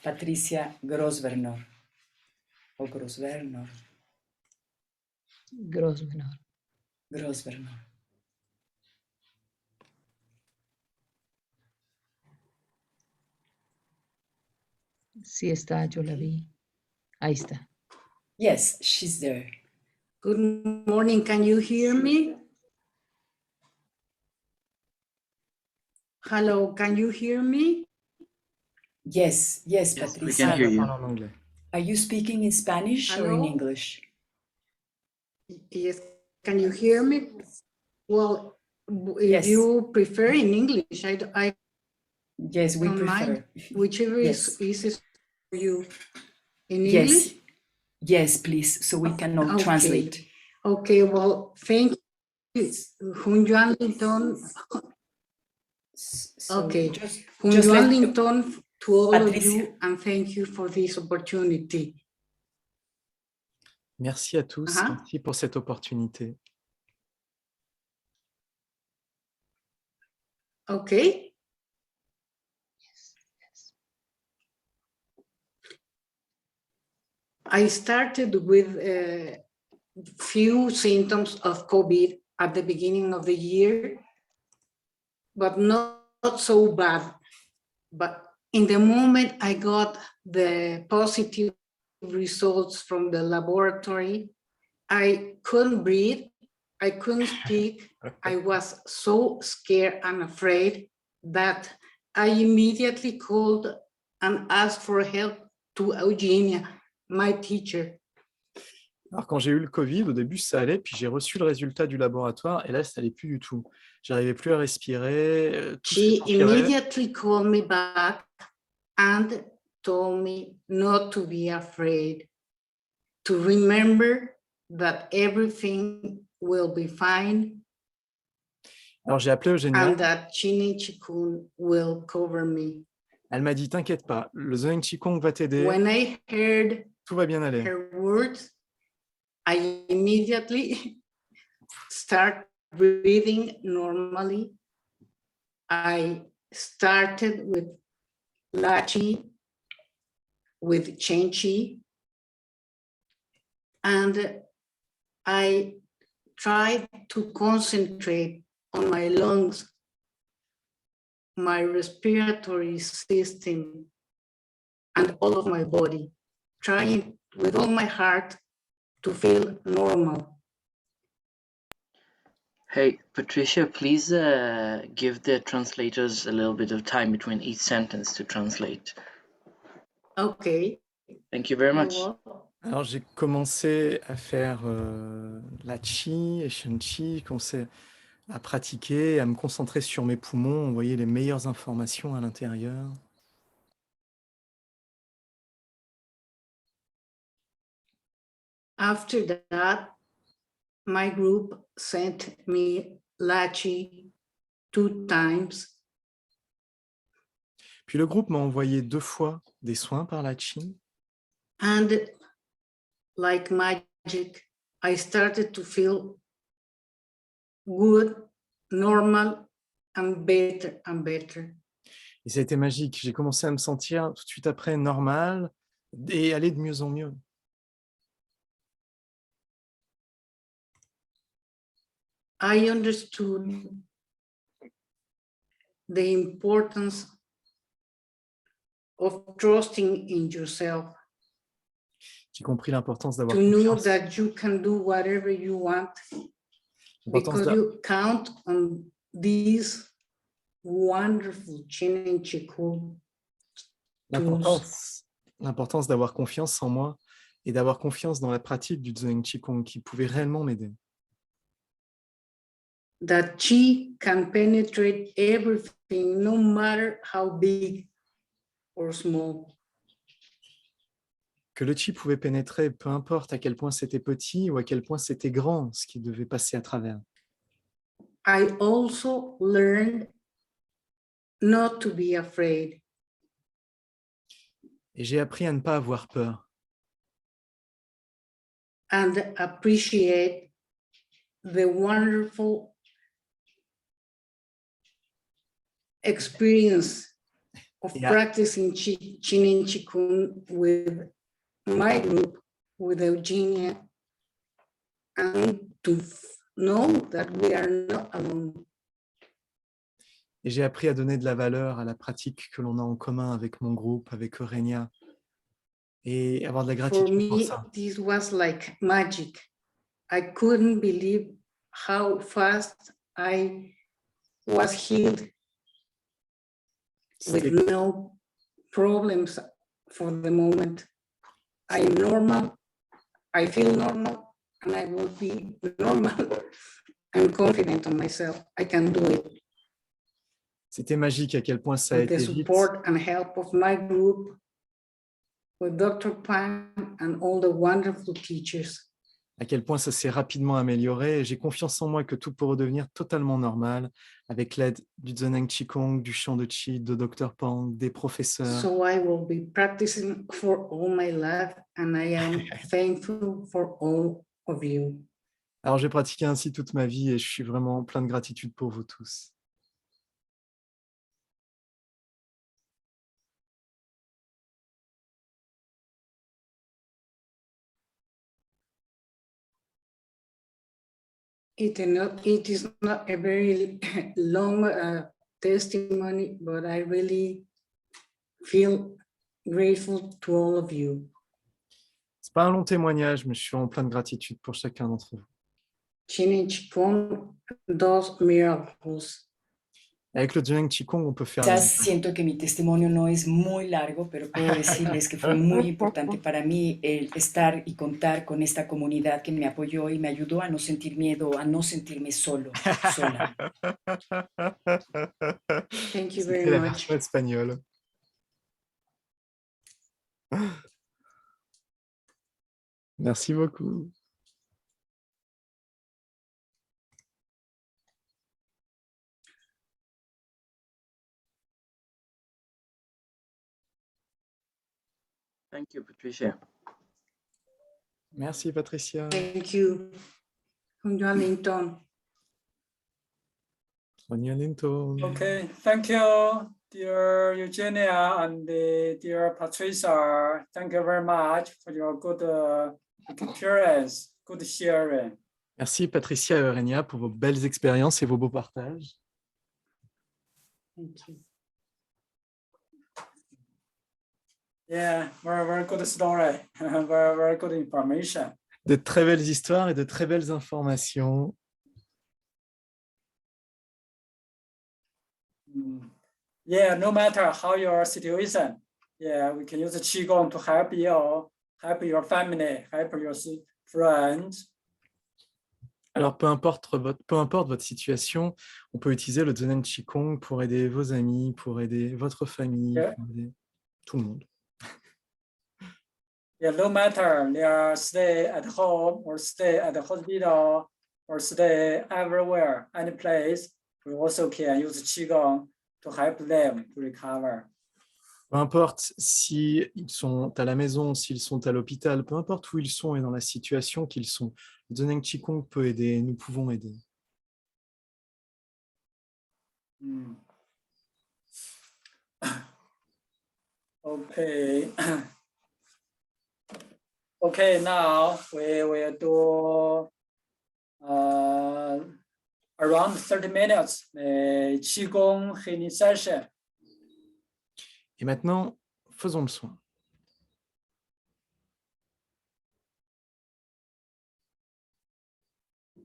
Patricia Grosvernor. O Grosvernor. Grosvenor. Grosvernor. Sí está, yo la vi. Ahí está. Yes, she's there. Good morning. Can you hear me? Hello, can you hear me? Yes, yes, Yes, we Patricia. can hear Elle you. parle en anglais. Are you speaking in Spanish or in Hello? English? Yes, can you hear me? Well, if Yes. you prefer in English, I Yes, we don't prefer. mind. Whichever Yes. is easiest for you. In Yes, English? yes, please, so we can all Okay. translate. Okay, well, thank you. Juan Linton. So Okay. just Juan let- Linton to all of Patricia. you, and thank you for this opportunity. Merci à tous, Uh-huh. merci pour cette opportunité. Okay. I started with a few symptoms of COVID at the beginning of the year, but not so bad. But in the moment I got the positive results from the laboratory, I couldn't breathe, I couldn't speak. I was so scared and afraid that I immediately called and asked for help to Eugenia, my teacher. Alors, quand j'ai eu le Covid, au début, ça allait, puis j'ai reçu le résultat du laboratoire, et là, ça allait plus du tout. J'arrivais plus à respirer, tout She s'empirait. immediately called me back and told me not to be afraid, to remember that everything will be fine Alors, j'ai appelé Eugénia, and that Chinichi-kun will cover me. elle m'a dit, t'inquiète pas, le Zoeng Qigong va t'aider, When I heard tout va bien aller. her words, I immediately start breathing normally. I started with Lachi, with Chenchi, and I tried to concentrate on my lungs, my respiratory system, and all of my body, trying with all my heart to feel normal. Hey, Patricia, please give the translators a little bit of time between each sentence to translate. Okay. Thank you very much. Alors, j'ai commencé à faire la Qi et Shen Qi, commencé à pratiquer, à me concentrer sur mes poumons, envoyer les meilleures informations à l'intérieur. After that, my group sent me Lachi 2 times. Puis le groupe m'a envoyé 2 fois des soins par la Qi. And like magic, I started to feel good, normal, and better and better. Et ça a été magique. J'ai commencé à me sentir tout de suite après normal et aller de mieux en mieux. I understood the importance of trusting in yourself, J'ai compris l'importance d'avoir to know confiance. that you can do whatever you want L'importance because d'a- you count on these wonderful Chin and Chikung tools. L'importance d'avoir confiance en moi et d'avoir confiance dans la pratique du Zoeng Qigong qui pouvait réellement m'aider. That Qi can penetrate everything, no matter how big or small. Que le Qi pouvait pénétrer, peu importe à quel point c'était petit ou à quel point c'était grand, ce qui devait passer à travers. I also learned not to be afraid. Et j'ai appris à ne pas avoir peur And appreciate the wonderful experience of Yeah. practicing Chin and Chikung with my group, with Eugenia, and to know that we are not alone. et j'ai appris à donner de la valeur à la pratique que l'on a en commun avec mon groupe, avec Eugenia, et avoir de la For gratitude pour me, ça. this was like magic. I couldn't believe how fast I was healed with C'était no problems for the moment. I'm normal, I feel normal, and I will be normal. I'm confident on myself. I can do it c'était magique à quel point ça a with the été vite. support and help of my group, with Dr. Pan and all the wonderful teachers. À quel point ça s'est rapidement amélioré. J'ai confiance en moi que tout peut redevenir totalement normal avec l'aide du Zoeng Qigong, du chant de Qi, de Dr. Pang, des professeurs. So I will be practicing for all my life, and I am thankful for all of you. Alors, j'ai pratiqué ainsi toute ma vie et je suis vraiment plein de gratitude pour vous tous. It is not a very long testimony, but I really feel grateful to all of you. C'est pas un long témoignage, mais je suis en plein de gratitude pour chacun d'entre vous. Chin and Chikung does miracles. Avec le Zhuang Qigong, on peut faire Quizás les deux. siento que mi testimonio no es muy largo, pero puedo decirles que fue muy importante para mí el estar y contar con esta comunidad que me apoyó y me ayudó a no sentir miedo, a no sentirme solo, sola. Thank you C'était very la much. version espagnole. Merci beaucoup. Thank you, Patricia. Merci, Patricia. Thank you. Linton. Sonia Linton. Okay, thank you, dear Eugenia and dear Patricia. Thank you very much for your good experience, good sharing. Merci, Patricia et Eugenia, pour vos belles expériences et vos beaux partages. Thank you. Yeah, very good story, very good information. De très belles histoires et de très belles informations. Yeah, no matter how your situation, yeah, we can use Qigong to help you, help your family, help your friends. Alors, peu importe votre situation, on peut utiliser le Zhuang Qigong pour aider vos amis, pour aider votre famille, Yeah. pour aider tout le monde. Yeah, no matter they are stay at home or stay at the hospital or stay everywhere, any place, we also can use Qigong to help them to recover. Peu importe s'ils sont à la maison, s'ils sont à l'hôpital, peu importe où ils sont et dans la situation qu'ils sont, le Zhuang Qigong peut aider, nous pouvons aider. Okay. Okay, now we will do around 30 minutes Qigong healing session. Et maintenant, faisons le soin.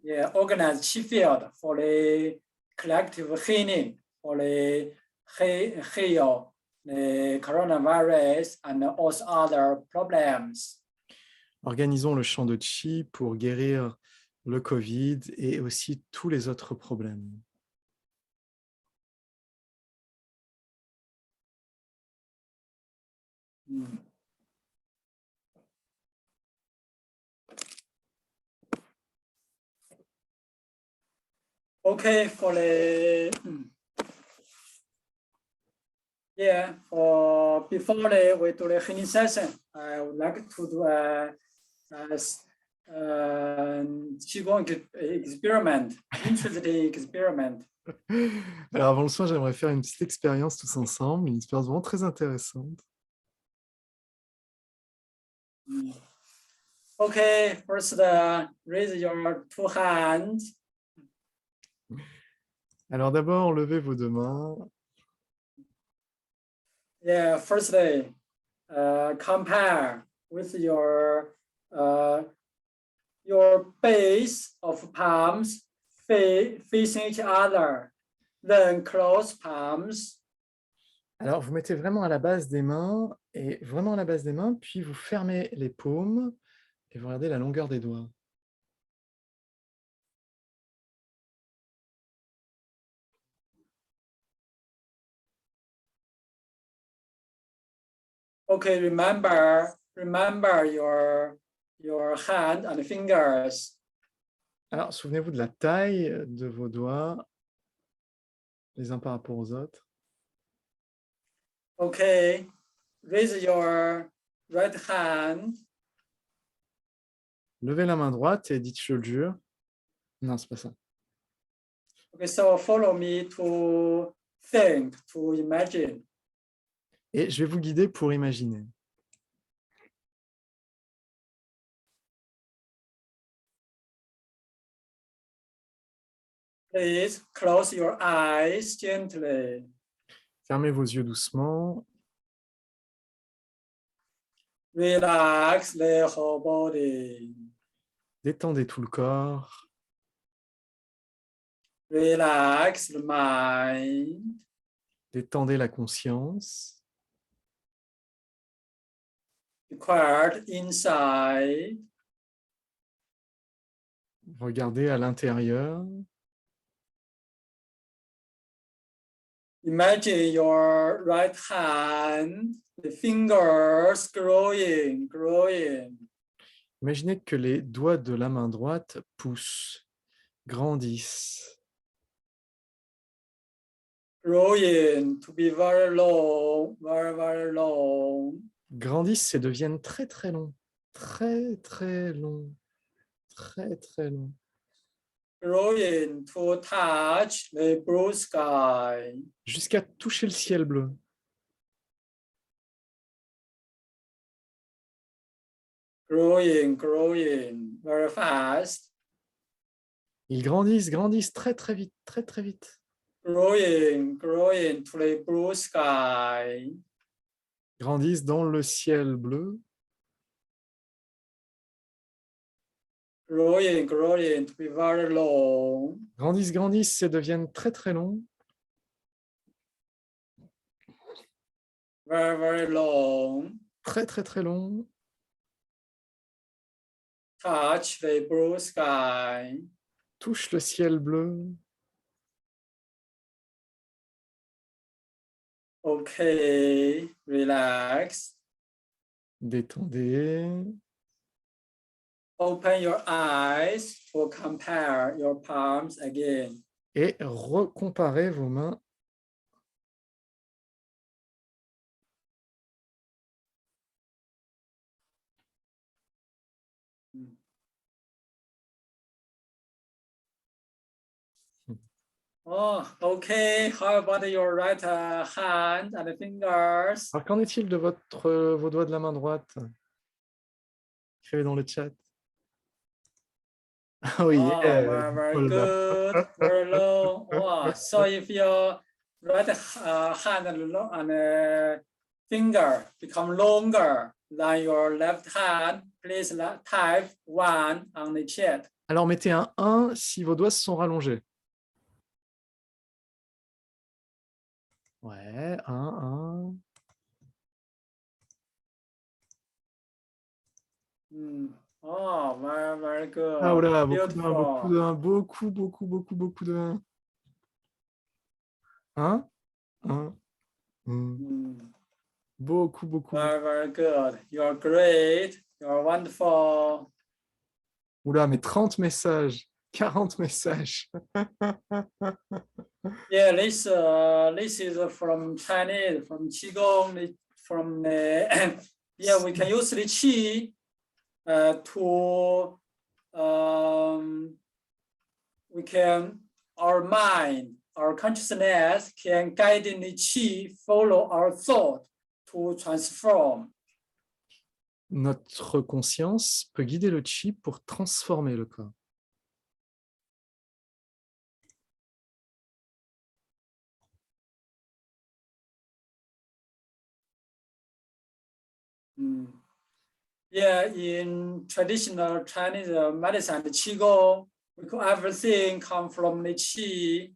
Yeah, organize Qi field for the collective healing, for the heal the coronavirus and also other problems. Organisons le champ de Qi pour guérir le Covid et aussi tous les autres problèmes. Okay, for the for before we do the healing session, I would like to do a Qigong experiment, interesting experiment. Alors avant le soin, j'aimerais faire une petite expérience tous ensemble, une expérience vraiment très intéressante. Okay, first raise your two hands. Alors d'abord, levez vos deux mains. Yeah, firstly, compare with your base of palms facing each other. Then close palms. Alors vous mettez vraiment à la base des mains, et vraiment à la base des mains, puis vous fermez les paumes et vous regardez la longueur des doigts. Okay, remember your hand and fingers. Alors souvenez-vous de la taille de vos doigts, les uns par rapport aux autres. Okay, raise your right hand. Levez la main droite et dites je le jure. Non, c'est pas ça. Okay, so follow me to think, to imagine. Et je vais vous guider pour imaginer. Please close your eyes gently. Fermez vos yeux doucement. Relax the whole body. Détendez tout le corps. Relax the mind. Détendez la conscience. Be quiet inside. Regardez à l'intérieur. Imagine your right hand, the fingers growing. Imaginez que les doigts de la main droite poussent, grandissent, Growing to be very long, very long. grandissent et deviennent très très longs, très très longs, très très longs, Growing to touch the blue sky. jusqu'à toucher le ciel bleu. Growing very fast. Ils grandissent, grandissent très très vite, très très vite. Growing to the blue sky. Grandissent dans le ciel bleu. Growing to be very long. Grandissent, grandissent et deviennent très très longs, Very long. très très très longs. Touch the blue sky. Touche le ciel bleu. Okay, relax. Détendez. Open your eyes to compare your palms again. Et recomparez vos mains. Oh, okay. How about your right hand and fingers? Alors, qu'en est-il de vos doigts de la main droite? Écrivez dans le chat. Oh, Oh, yeah. very good. Very long. Oh, so if your right hand and finger become longer than your left hand, please type 1 on the chat. Alors, mettez un 1 si vos doigts se sont rallongés. Ouais, 1. Oh, very good. Ah, voilà, beaucoup Beautiful. de 1, beaucoup de 1. 1, 1. Beaucoup. Very good. You're great. You're wonderful. Oula, mais 30 messages, 40 messages. Yeah, this is from Chinese, from Qigong, from yeah, we can use the Qi to our mind, our consciousness can guide in the Qi, follow our thought to transform. Notre conscience peut guider le chi pour transformer le corps. Yeah, in traditional Chinese medicine, the Qigong, everything come from the Qi.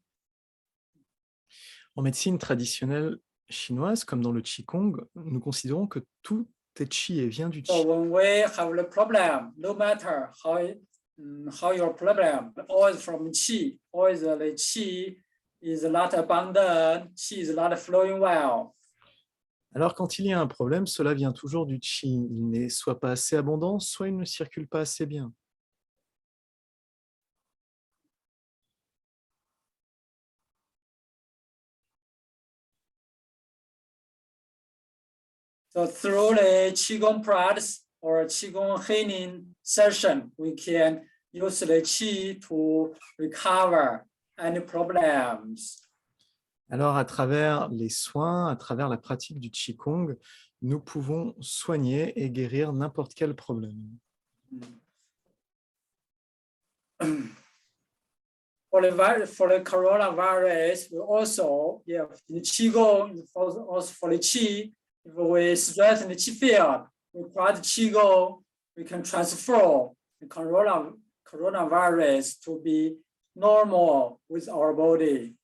En médecine traditionnelle chinoise, comme dans le Qigong, nous considérons que tout est chi et vient du So chi. when we have the problem, no matter how your problem, always from Qi, always the Qi is not abundant, Qi is not flowing well. Alors quand il y a un problème, cela vient toujours du chi. Il n'est soit pas assez abondant, soit il ne circule pas assez bien. So through the Qigong practice or Qigong healing session, we can use the Qi to recover any problems. Alors à travers les soins, à travers la pratique du Qigong, nous pouvons soigner et guérir n'importe quel problème. For the coronavirus, we also, yeah, the Qigong, also for the Qi, if we strengthen the Qi field, we practice Qigong, we can transform the coronavirus to be normal with our body.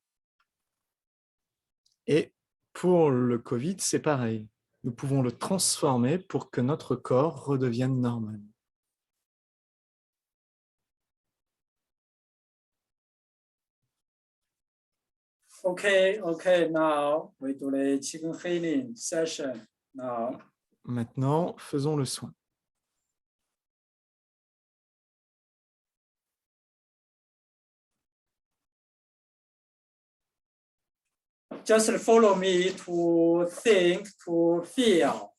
Et pour le Covid, c'est pareil. Nous pouvons le transformer pour que notre corps redevienne normal. Okay, now we do the chicken healing session now. Maintenant, faisons le soin. Just follow me to think, to feel.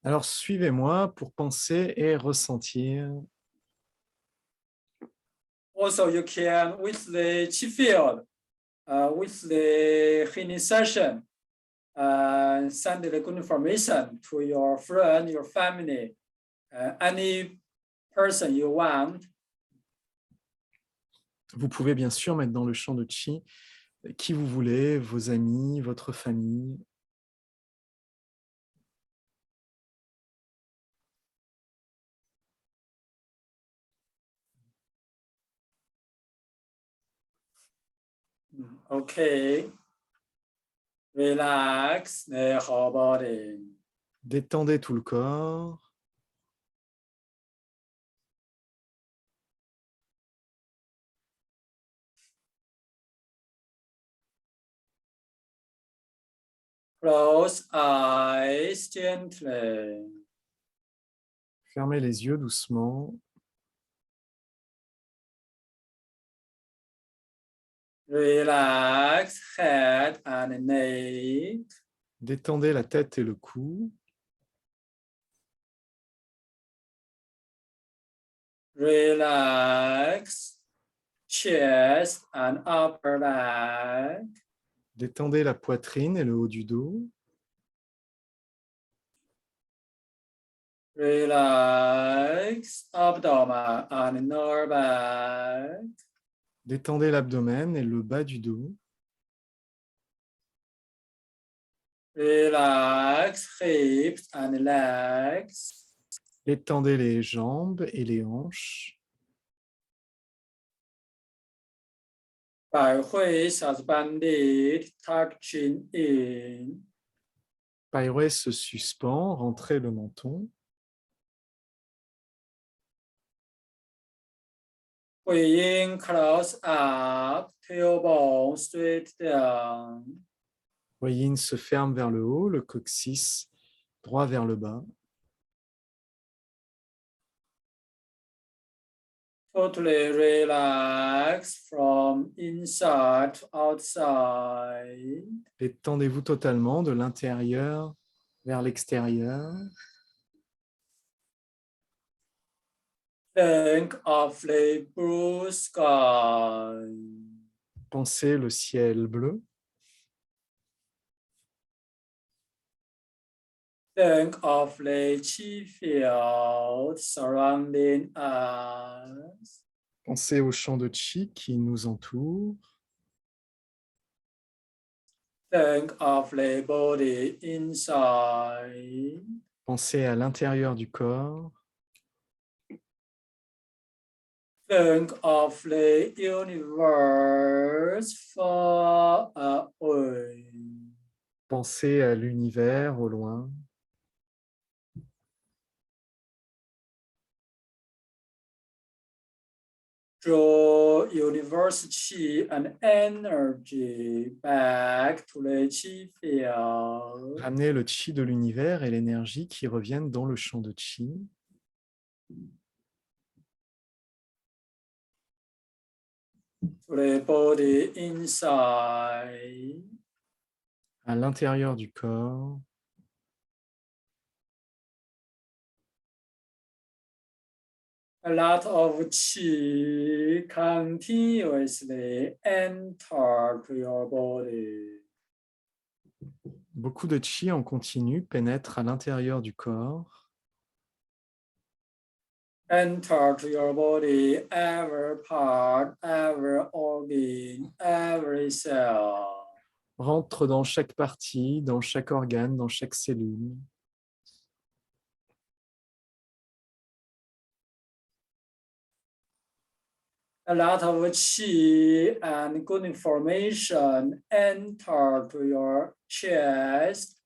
Alors, suivez-moi pour penser et ressentir. Also, you can, with the chi field, with the healing session, send the good information to your friend, your family, any person you want. Vous pouvez bien sûr mettre dans le champ de chi qui vous voulez, vos amis, votre famille. Okay. Relax the whole body. Détendez tout le corps. Close eyes gently. Fermez les yeux doucement. Relax head and neck. Détendez la tête et le cou. Relax chest and upper back. Détendez la poitrine et le haut du dos. Relax abdomen and lower back. Détendez l'abdomen et le bas du dos. Relax hips and legs. Détendez les jambes et les hanches. 百会 suspended, tuck chin in. Pyrrhus se suspend, rentrez le menton. 会阴 close up, tailbone straight down. Yin se ferme vers le haut, le coccyx droit vers le bas. Totally relax from inside to outside. Détendez-vous totalement de l'intérieur vers l'extérieur. Think of the blue sky. Pensez le ciel bleu. Think of the chi field surrounding us. Pensez au champ de chi qui nous entoure. Think of the body inside. Pensez à l'intérieur du corps. Think of the universe far away. Pensez à l'univers au loin. Draw universe chi and energy back to the chi field. Ramenez le chi de l'univers et l'énergie qui reviennent dans le champ de chi. To the body inside. À l'intérieur du corps. A lot of chi continuously enter to your body. Beaucoup de chi en continu pénètrent à l'intérieur du corps. Enter to your body, every part, every organ, every cell. Rentrent dans chaque partie, dans chaque organe, dans chaque cellule. A lot of qi and good information enter to your chest,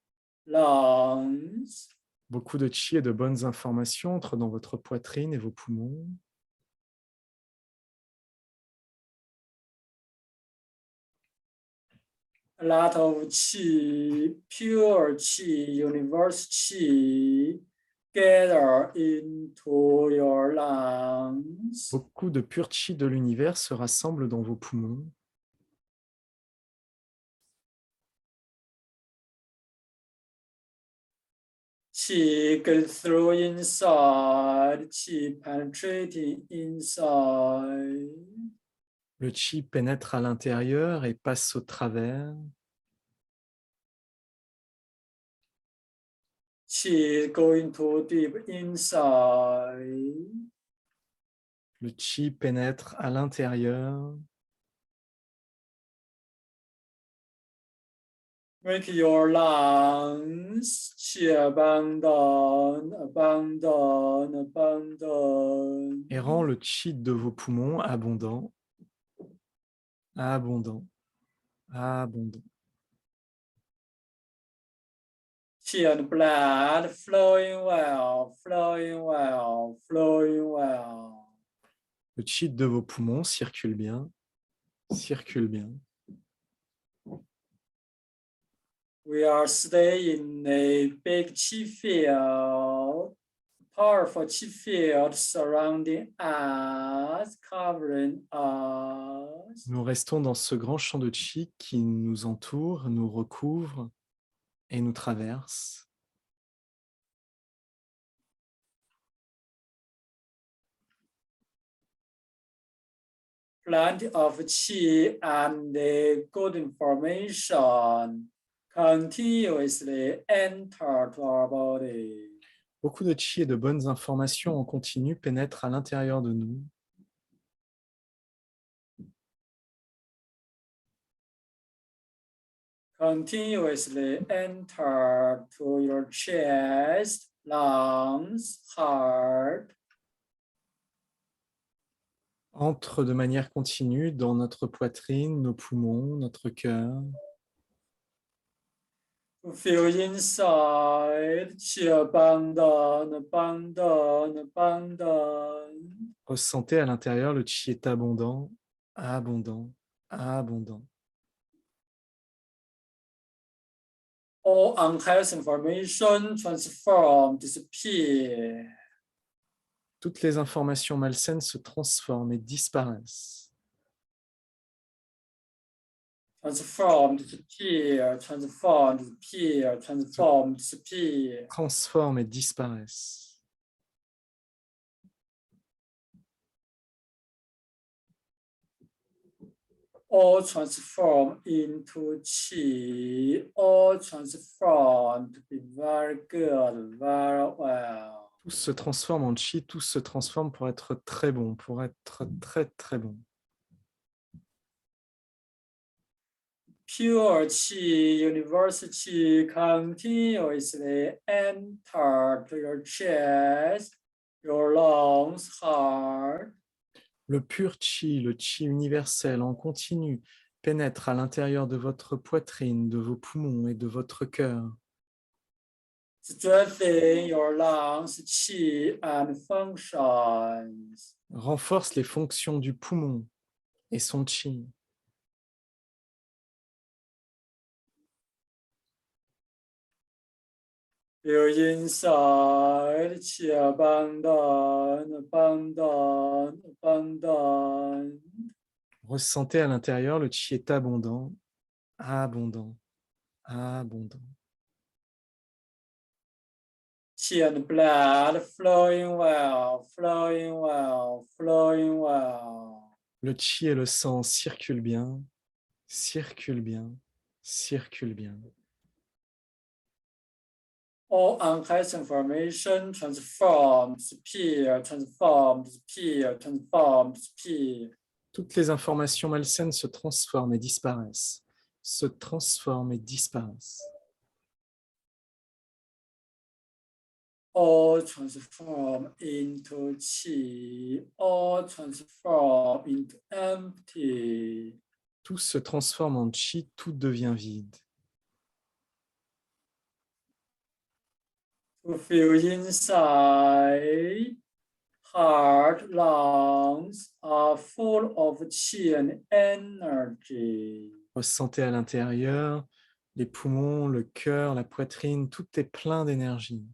lungs. Beaucoup de chi et de bonnes informations entrent dans votre poitrine et vos poumons. A lot of qi, pure qi, universe qi, gather into your lungs. Beaucoup de pur chi de l'univers se rassemblent dans vos poumons. Qi gets through inside, qi penetrating inside. Le chi pénètre à l'intérieur et passe au travers. Qi going too deep inside. Le chi pénètre à l'intérieur. Make your lungs qi abundant, abundant, abundant. Et rend le chi de vos poumons abondant, abondant, abondant. Qi and blood flowing well, flowing well, flowing well. Le chi de vos poumons circule bien, circule bien. We are staying in a big qi field, powerful qi field surrounding us, covering us. Nous restons dans ce grand champ de chi qui nous entoure, nous recouvre et nous traverse. Plenty of qi and the good information continuously enter to our body. Beaucoup de chi et de bonnes informations en continu pénètrent à l'intérieur de nous. Continuously enter to your chest, lungs, heart. Entrent de manière continue dans notre poitrine, nos poumons, notre cœur. To feel inside, qi abundant, abundant, abundant. Ressentez à l'intérieur, le chi est abondant, abondant, abondant. All unhealthy information transform, disappear. Toutes les informations malsaines se transforment et disparaissent. Transform, disappear, transform, disappear, transform, disappear. Transforment et disparaissent. All transform into qi, all transform to be very good, very well. Tout se transforme en chi, tout se transforme pour être très bon, pour être très très bon. Pure qi, universal qi continuously enter to your chest, your lungs, heart. Le pur chi, le chi universel en continu, pénètre à l'intérieur de votre poitrine, de vos poumons et de votre cœur. Strengthen your lungs, qi and functions. Renforce les fonctions du poumon et son chi. Feel inside, qi abundant, abundant, abundant. Ressentez à l'intérieur, le chi est abondant, abondant, abondant. Qi and blood flowing well, flowing well, flowing well. Le chi et le sang circulent bien, circulent bien, circulent bien. All unhealthy information transform, disappear, transform, disappear, transform, disappear. Toutes les informations malsaines se transforment et disparaissent, se transforment et disparaissent. all transform into qi, all transform into empty. Tout se transforme en chi, tout devient vide. To feel inside, heart, lungs are full of qi and energy. Ressentez à l'intérieur, les poumons, le cœur, la poitrine, tout est plein d'énergie.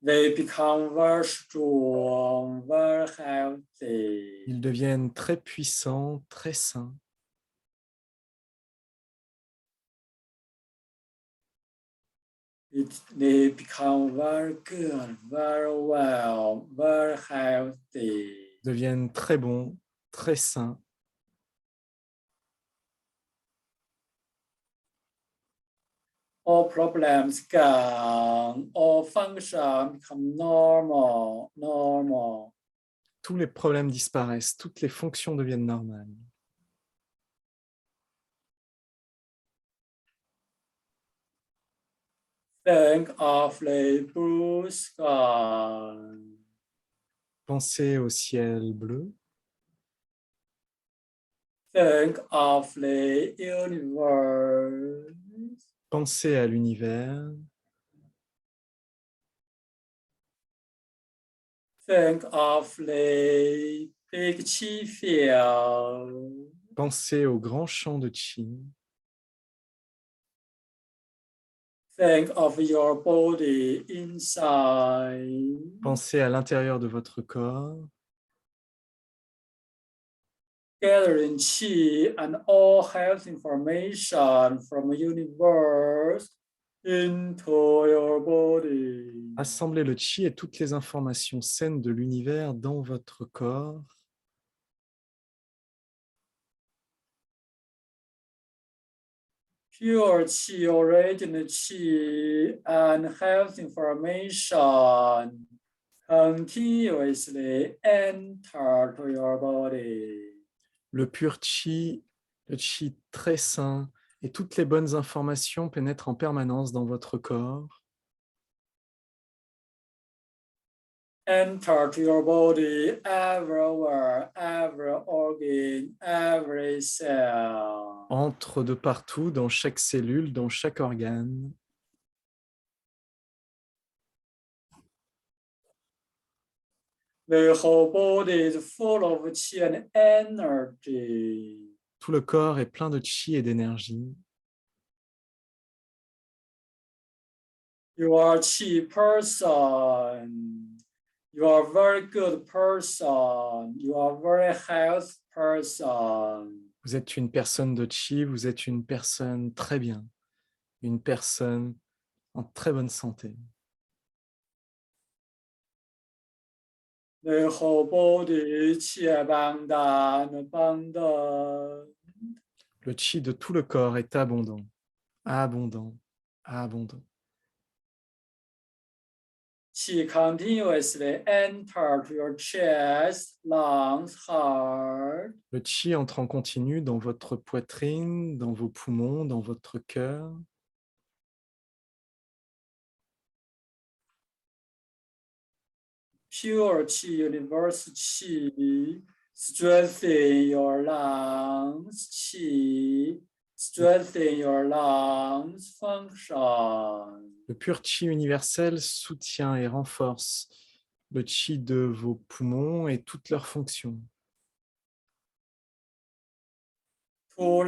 They become very strong, very healthy. Ils deviennent très puissants, très sains. They become very good, very well, very healthy. Ils deviennent très bons, très sains. All problems gone, all function become normal, normal. Tous les problèmes disparaissent, toutes les fonctions deviennent normales. Think of the blue sky. Pensez au ciel bleu, Think of the universe. pensez à l'univers, Think of the big chi field. pensez au grand champ de chi, Think of your body inside. pensez à l'intérieur de votre corps, Gathering chi and all health information from the universe into your body. assemblez le chi et toutes les informations saines de l'univers dans votre corps. Pure chi, original chi, and health information continuously enter to your body. Le pur chi, le chi très sain et toutes les bonnes informations pénètrent en permanence dans votre corps. Enter to your body everywhere, every organ, every cell. Entre de partout, dans chaque cellule, dans chaque organe. The whole body is full of chi and energy. Tout le corps est plein de chi et d'énergie. You are a chi person. You are a very good person. You are a very healthy person. Vous êtes une personne de chi, vous êtes une personne très bien, une personne en très bonne santé. The whole body chi abundant, abundant. Le chi de tout le corps est abondant, abondant, abondant. Chi continuously enter to your chest, lungs, heart. Le chi entre en continu dans votre poitrine, dans vos poumons, dans votre cœur. Pure chi, universal chi, strengthen your lungs, chi, strengthen your lungs function. Le pur chi universel soutient et renforce le chi de vos poumons et toutes leurs fonctions. Two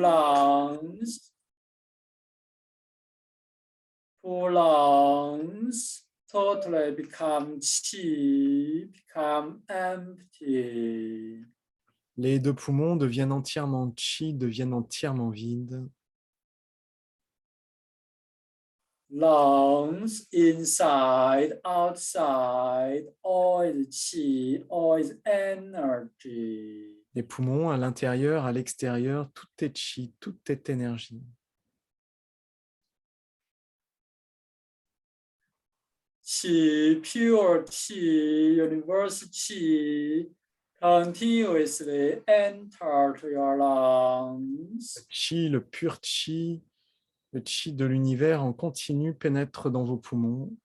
lungs totally become chi, become empty. Les deux poumons deviennent entièrement chi, deviennent entièrement vides. Lungs, inside, outside, all is chi, all is energy. Les poumons, à l'intérieur, à l'extérieur, tout est chi, tout est énergie. Chi, pure chi, universal chi, continuously enter to your lungs. Chi, le pur chi, Le chi de l'univers en continu pénètre dans vos poumons.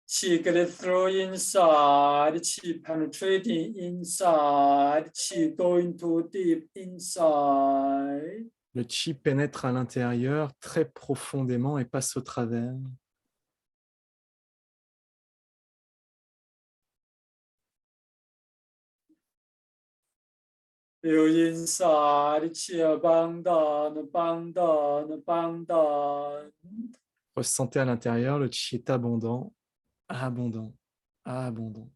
Qi get through inside, qi penetrating inside, qi going to deep inside. Le chi pénètre à l'intérieur très profondément et passe au travers. Feel inside, qi abundant, abundant, abundant. Ressentez à l'intérieur, le chi est abondant, abondant, abondant.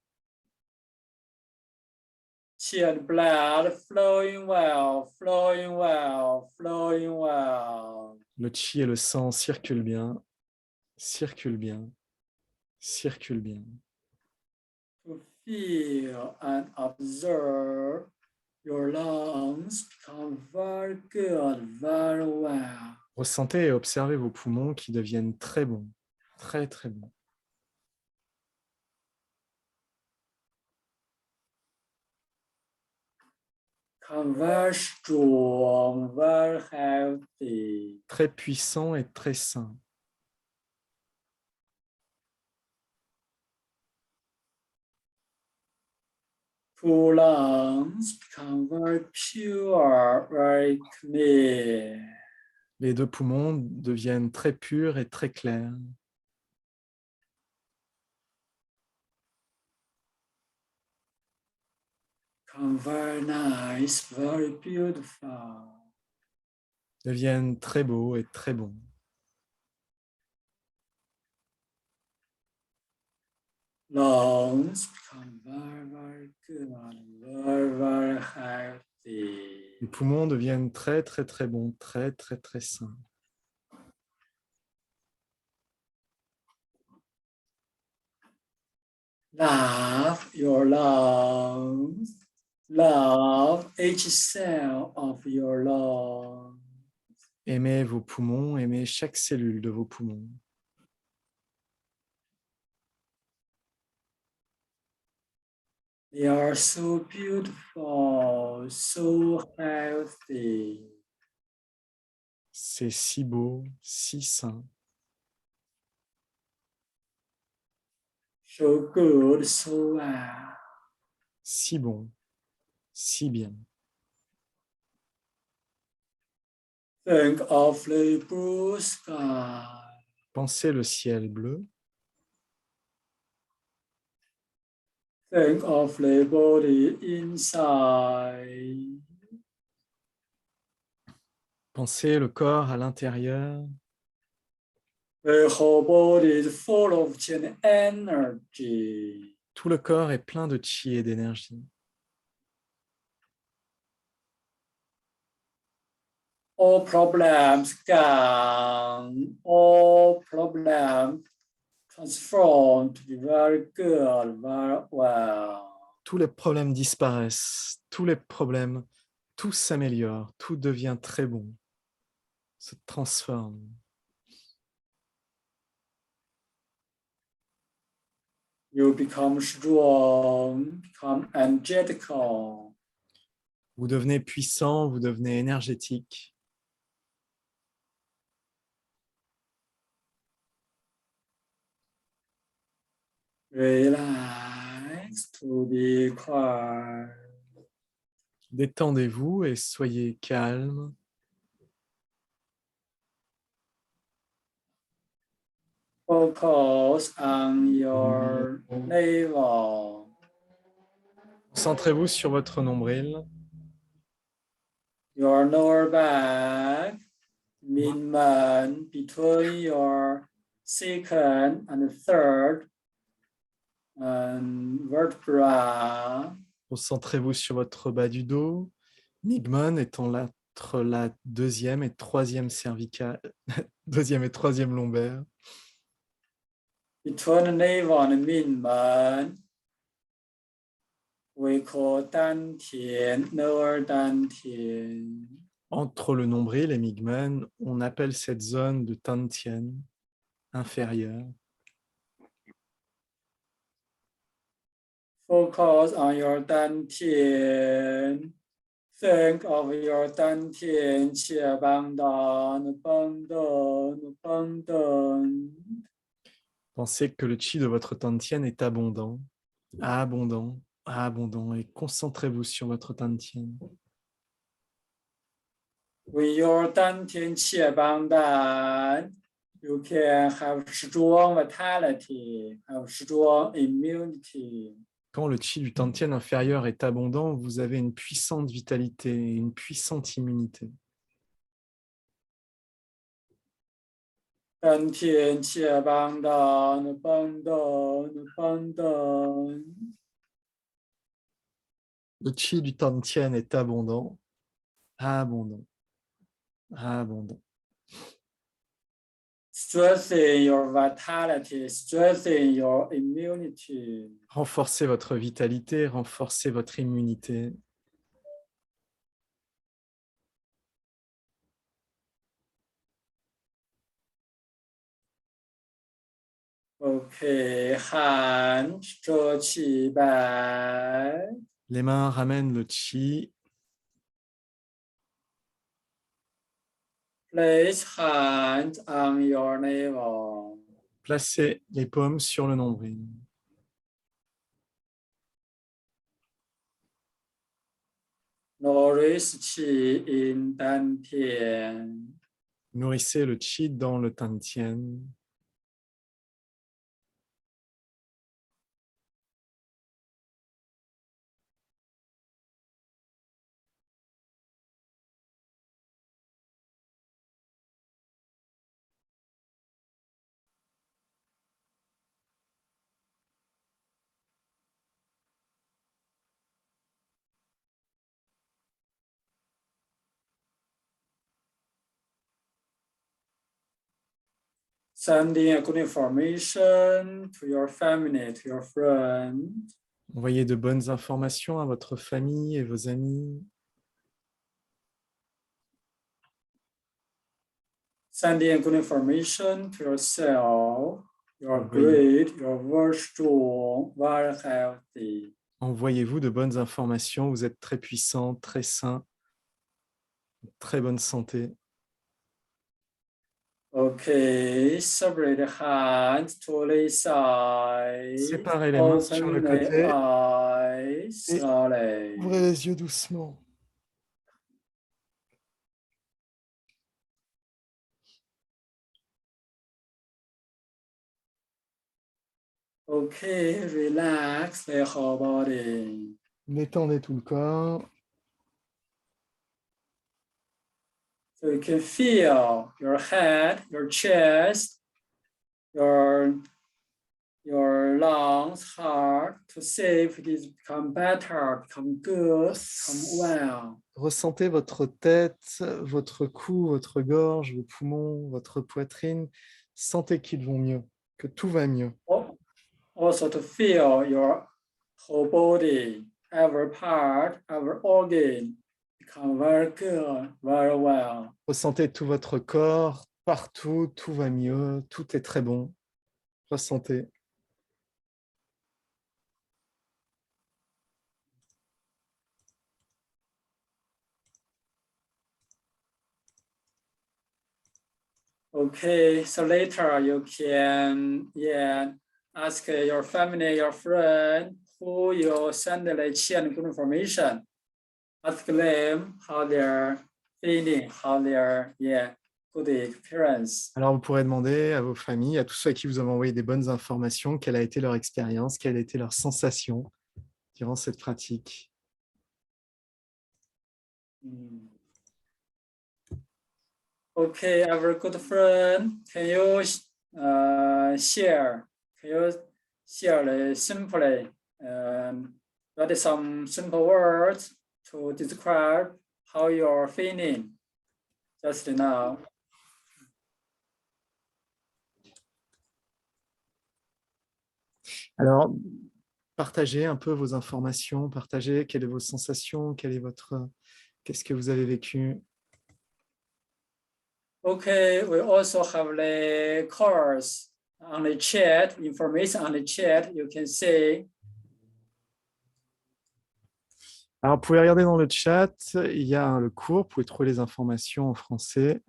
Qi and blood flowing well, flowing well, flowing well. Le chi et le sang circulent bien, circulent bien, circulent bien. To feel and observe your lungs become very good, very well. Ressentez et observez vos poumons qui deviennent très bons, très très bons. Become very strong, very healthy. Très puissants et très sains. Two lungs become very pure, very clear. Les deux poumons deviennent très purs et très clairs. Become very nice, very beautiful. Deviennent très beaux et très bons. Lungs become very, very good, very, very healthy. Les poumons deviennent très très très bons, très très très sains. Love your lungs. Love each cell of your lungs. Aimez vos poumons, aimez chaque cellule de vos poumons. They are so beautiful, so healthy. C'est si beau, si sain, So good, so well. si bon, si bien. Think of the blue sky. Pensez le ciel bleu, Think of the body inside. pensez le corps à l'intérieur, The whole body is full of Qi energy. tout le corps est plein de chi et d'énergie. All problems gone, all problems transformed to be very good, very well. Tous les problèmes disparaissent, tous les problèmes, tout s'améliore, tout devient très bon, se transforme. You become strong, become energetical. Vous devenez puissant, vous devenez énergétique. Relax to be quiet. Détendez-vous et soyez calme. Focus on your navel. Concentrez-vous sur votre nombril, Your lower back, mid-man between your second and third vertebra. concentrez-vous sur votre bas du dos, Migmon étant entre la deuxième et troisième cervicale, deuxième et troisième lombaire. Between the navel and mid-man, we call Dantian, lower Dantian. Entre le nombril et Migmon, on appelle cette zone de Tantien inférieure. Focus on your Dantian. Think of your dantian qie bang dan bang dan bang dan. Pensez que le qi de votre Tantien est abondant, abondant, abondant, et concentrez-vous sur votre Tantien. When your dantian qie bang dan, you can have strong vitality, have strong immunity. Quand le qi du Tantien inférieur est abondant, vous avez une puissante vitalité, une puissante immunité. Dantian qie bang dan bang dan bang dan. Le qi du Tantien est abondant, abondant, abondant. Strengthen your vitality, strengthen your immunity. Renforcez votre vitalité, renforcez votre immunité. OK，hand 遮起来 Les mains ramènent le qi.，place hand on your navel. Placez les paumes sur le nombril. Nourish qi in dantian. Nourrissez le qi dans le Tantien. Sending a good information to your family, to your friend. Envoyez de bonnes informations à votre famille et vos amis. Sending a good information to yourself. You're Oui. great, you're very strong, very healthy. Envoyez-vous de bonnes informations. Vous êtes très puissant, très sain, très bonne santé. OK, separate the hands to the side. Séparez les mains sur le Open the côté. eyes slowly. Ouvrez les yeux doucement. OK, relax the whole body. Détendez tout le corps. So you can feel your head, your chest, your lungs, heart, to see if it is become better, become good, become well. Ressentez votre tête, votre cou, votre gorge, vos poumons, votre poitrine. Sentez qu'ils vont mieux, que tout va mieux. Also to feel your whole body, every part, every organ become very good, very well. Ressentez tout votre corps, partout, tout va mieux, tout est très bon. Ressentez. Okay, so later you can ask your family, your friend, who you send the qi and good information. Ask them how they're feeling, how they're good experience. Alors, vous pourrez demander à vos familles, à tous ceux à qui vous avez envoyé des bonnes informations, quelle a été leur expérience, quelle a été leur sensation durant cette pratique. Okay, our good friend, can you share? Can you share simply write some simple words to describe how you're feeling just now? Alors, partagez un peu vos informations, partagez quelles sont vos sensations, qu'est-ce que vous avez vécu. Okay, we also have the course on the chat, information on the chat, you can see. Alors, vous pouvez regarder dans le chat, il y a le cours, vous pouvez trouver les informations en français.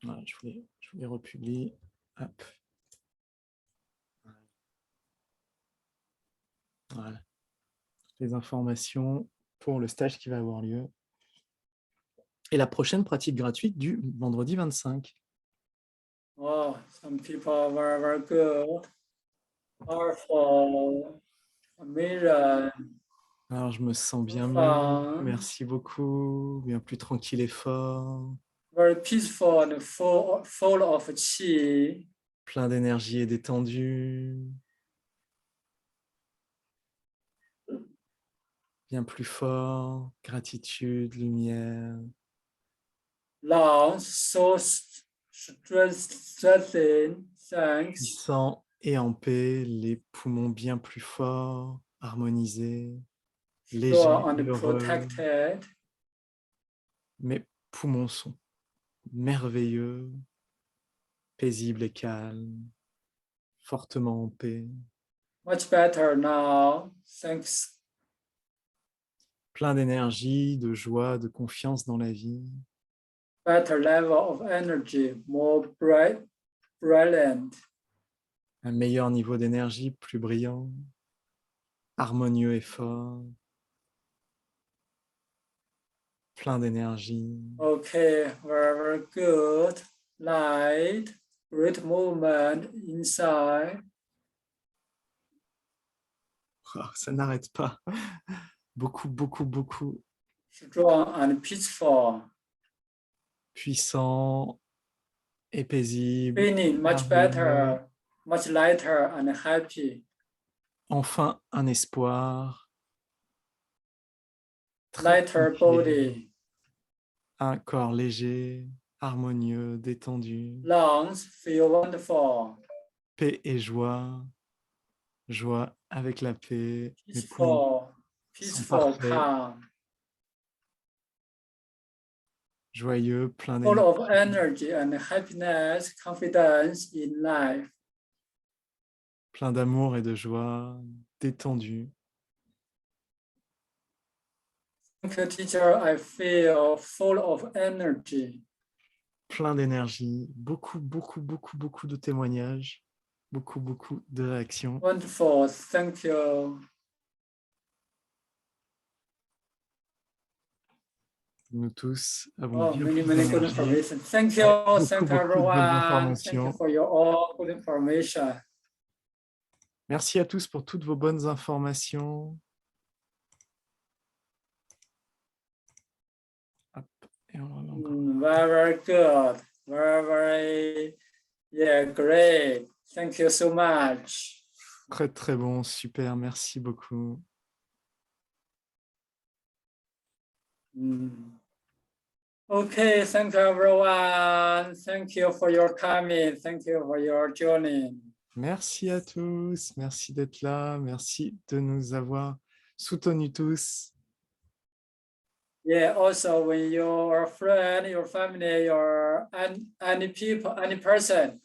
Voilà, je vous les republie. Hop. Voilà. Les informations pour le stage qui va avoir lieu. Et la prochaine pratique gratuite du vendredi 25. Oh, some people are very, very good. Powerful, amazing, Alors, je me sens bien mieux. fun, Merci beaucoup. Bien plus tranquille et fort. very peaceful and full of qi. Plein d'énergie et détendu. Bien plus fort. Gratitude, lumière. Lungs so strengthened, thanks. Puissant et en paix. Les poumons bien plus forts. Harmonisés. Légers Strong et and heureux. protected. Mes poumons sont merveilleux. Paisibles et calmes. Fortement en paix. Much better now, thanks. Plein d'énergie, de joie, de confiance dans la vie. Better level of energy, more brilliant. Un meilleur niveau d'énergie, plus brillant, harmonieux et fort, plein d'énergie. Okay, very, very good. Light, great movement inside. Oh, ça n'arrête pas. Beaucoup, beaucoup, beaucoup. Strong and peaceful. Puissant et paisible. Feeling much merveilleux. better, much lighter and happy. Enfin, un espoir. Très Lighter tranquille. body. Un corps léger, harmonieux, détendu. Lungs feel wonderful. Paix et joie. Joie avec la paix. Les poumons Peaceful, sont peaceful, parfaits. calm. Joyeux, plein Full d'énergie. of energy and happiness, confidence in life. Plein d'amour et de joie, détendu. Thank you, teacher. I feel full of energy. Plein d'énergie, beaucoup, beaucoup, beaucoup, beaucoup de témoignages, beaucoup, beaucoup de réactions. Wonderful. Thank you. Nous tous avons Oh, bien many, plus many good d'énergie. information. Thank you. Beaucoup, Thank beaucoup de bonnes everyone. Thank informations. you for your all good information. Merci à tous pour toutes vos bonnes informations. Hop, et on remet encore. Very, very good. Very, very, yeah, great. Thank you so much. Très, très bon, super, merci beaucoup. Okay, thank you everyone. Thank you for your coming. Thank you for your joining. Merci à tous, merci d'être là, merci de nous avoir soutenus tous. Yeah, also when your friend, your family, your any people, any person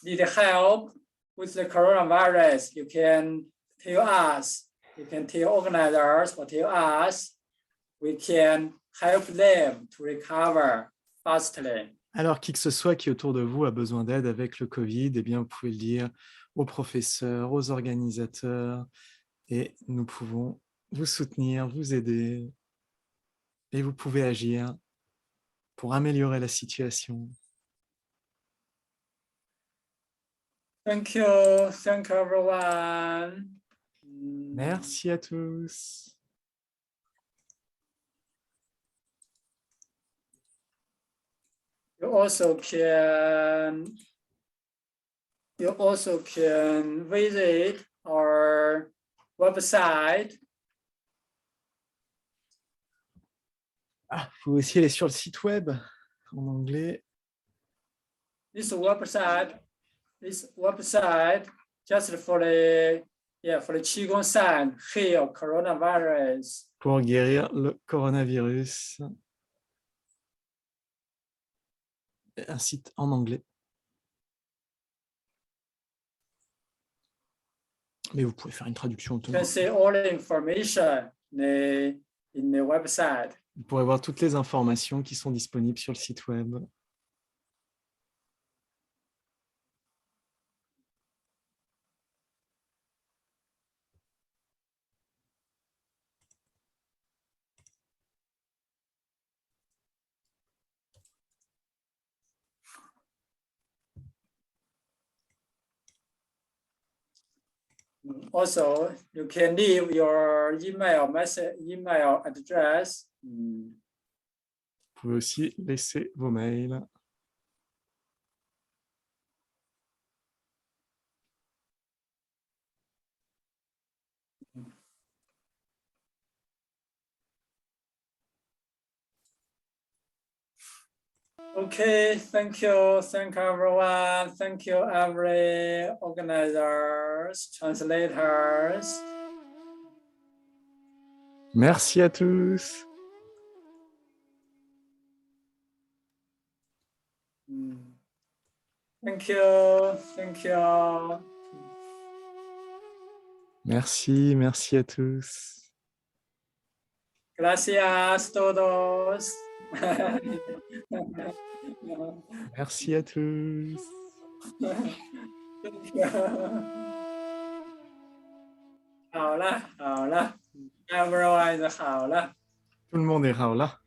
need help with the coronavirus, you can tell us. You can tell organizers or tell us. We can help them to recover fastly. Alors, qui que ce soit qui autour de vous a besoin d'aide avec le Covid, eh bien, vous pouvez le dire aux professeurs, aux organisateurs, et nous pouvons vous soutenir, vous aider, et vous pouvez agir pour améliorer la situation. Thank you everyone. Merci à tous. You also can visit our website. Ah, vous pouvez aussi aller sur le site web en anglais. This website just for the Qigong San heal coronavirus. Pour guérir le coronavirus. Un site en anglais. Mais vous pouvez faire une traduction You can automatique. see all the information in the website. Vous pourrez voir toutes les informations qui sont disponibles sur le site web. Also, you can leave your email address. Vous pouvez aussi laisser vos mails. Okay, thank you everyone. Thank you every organizers, translators. Merci à tous. Thank you. Merci à tous. Gracias todos. Merci à tous. Thank you. 好了，everyone 好了。 Tout le monde est Raoula.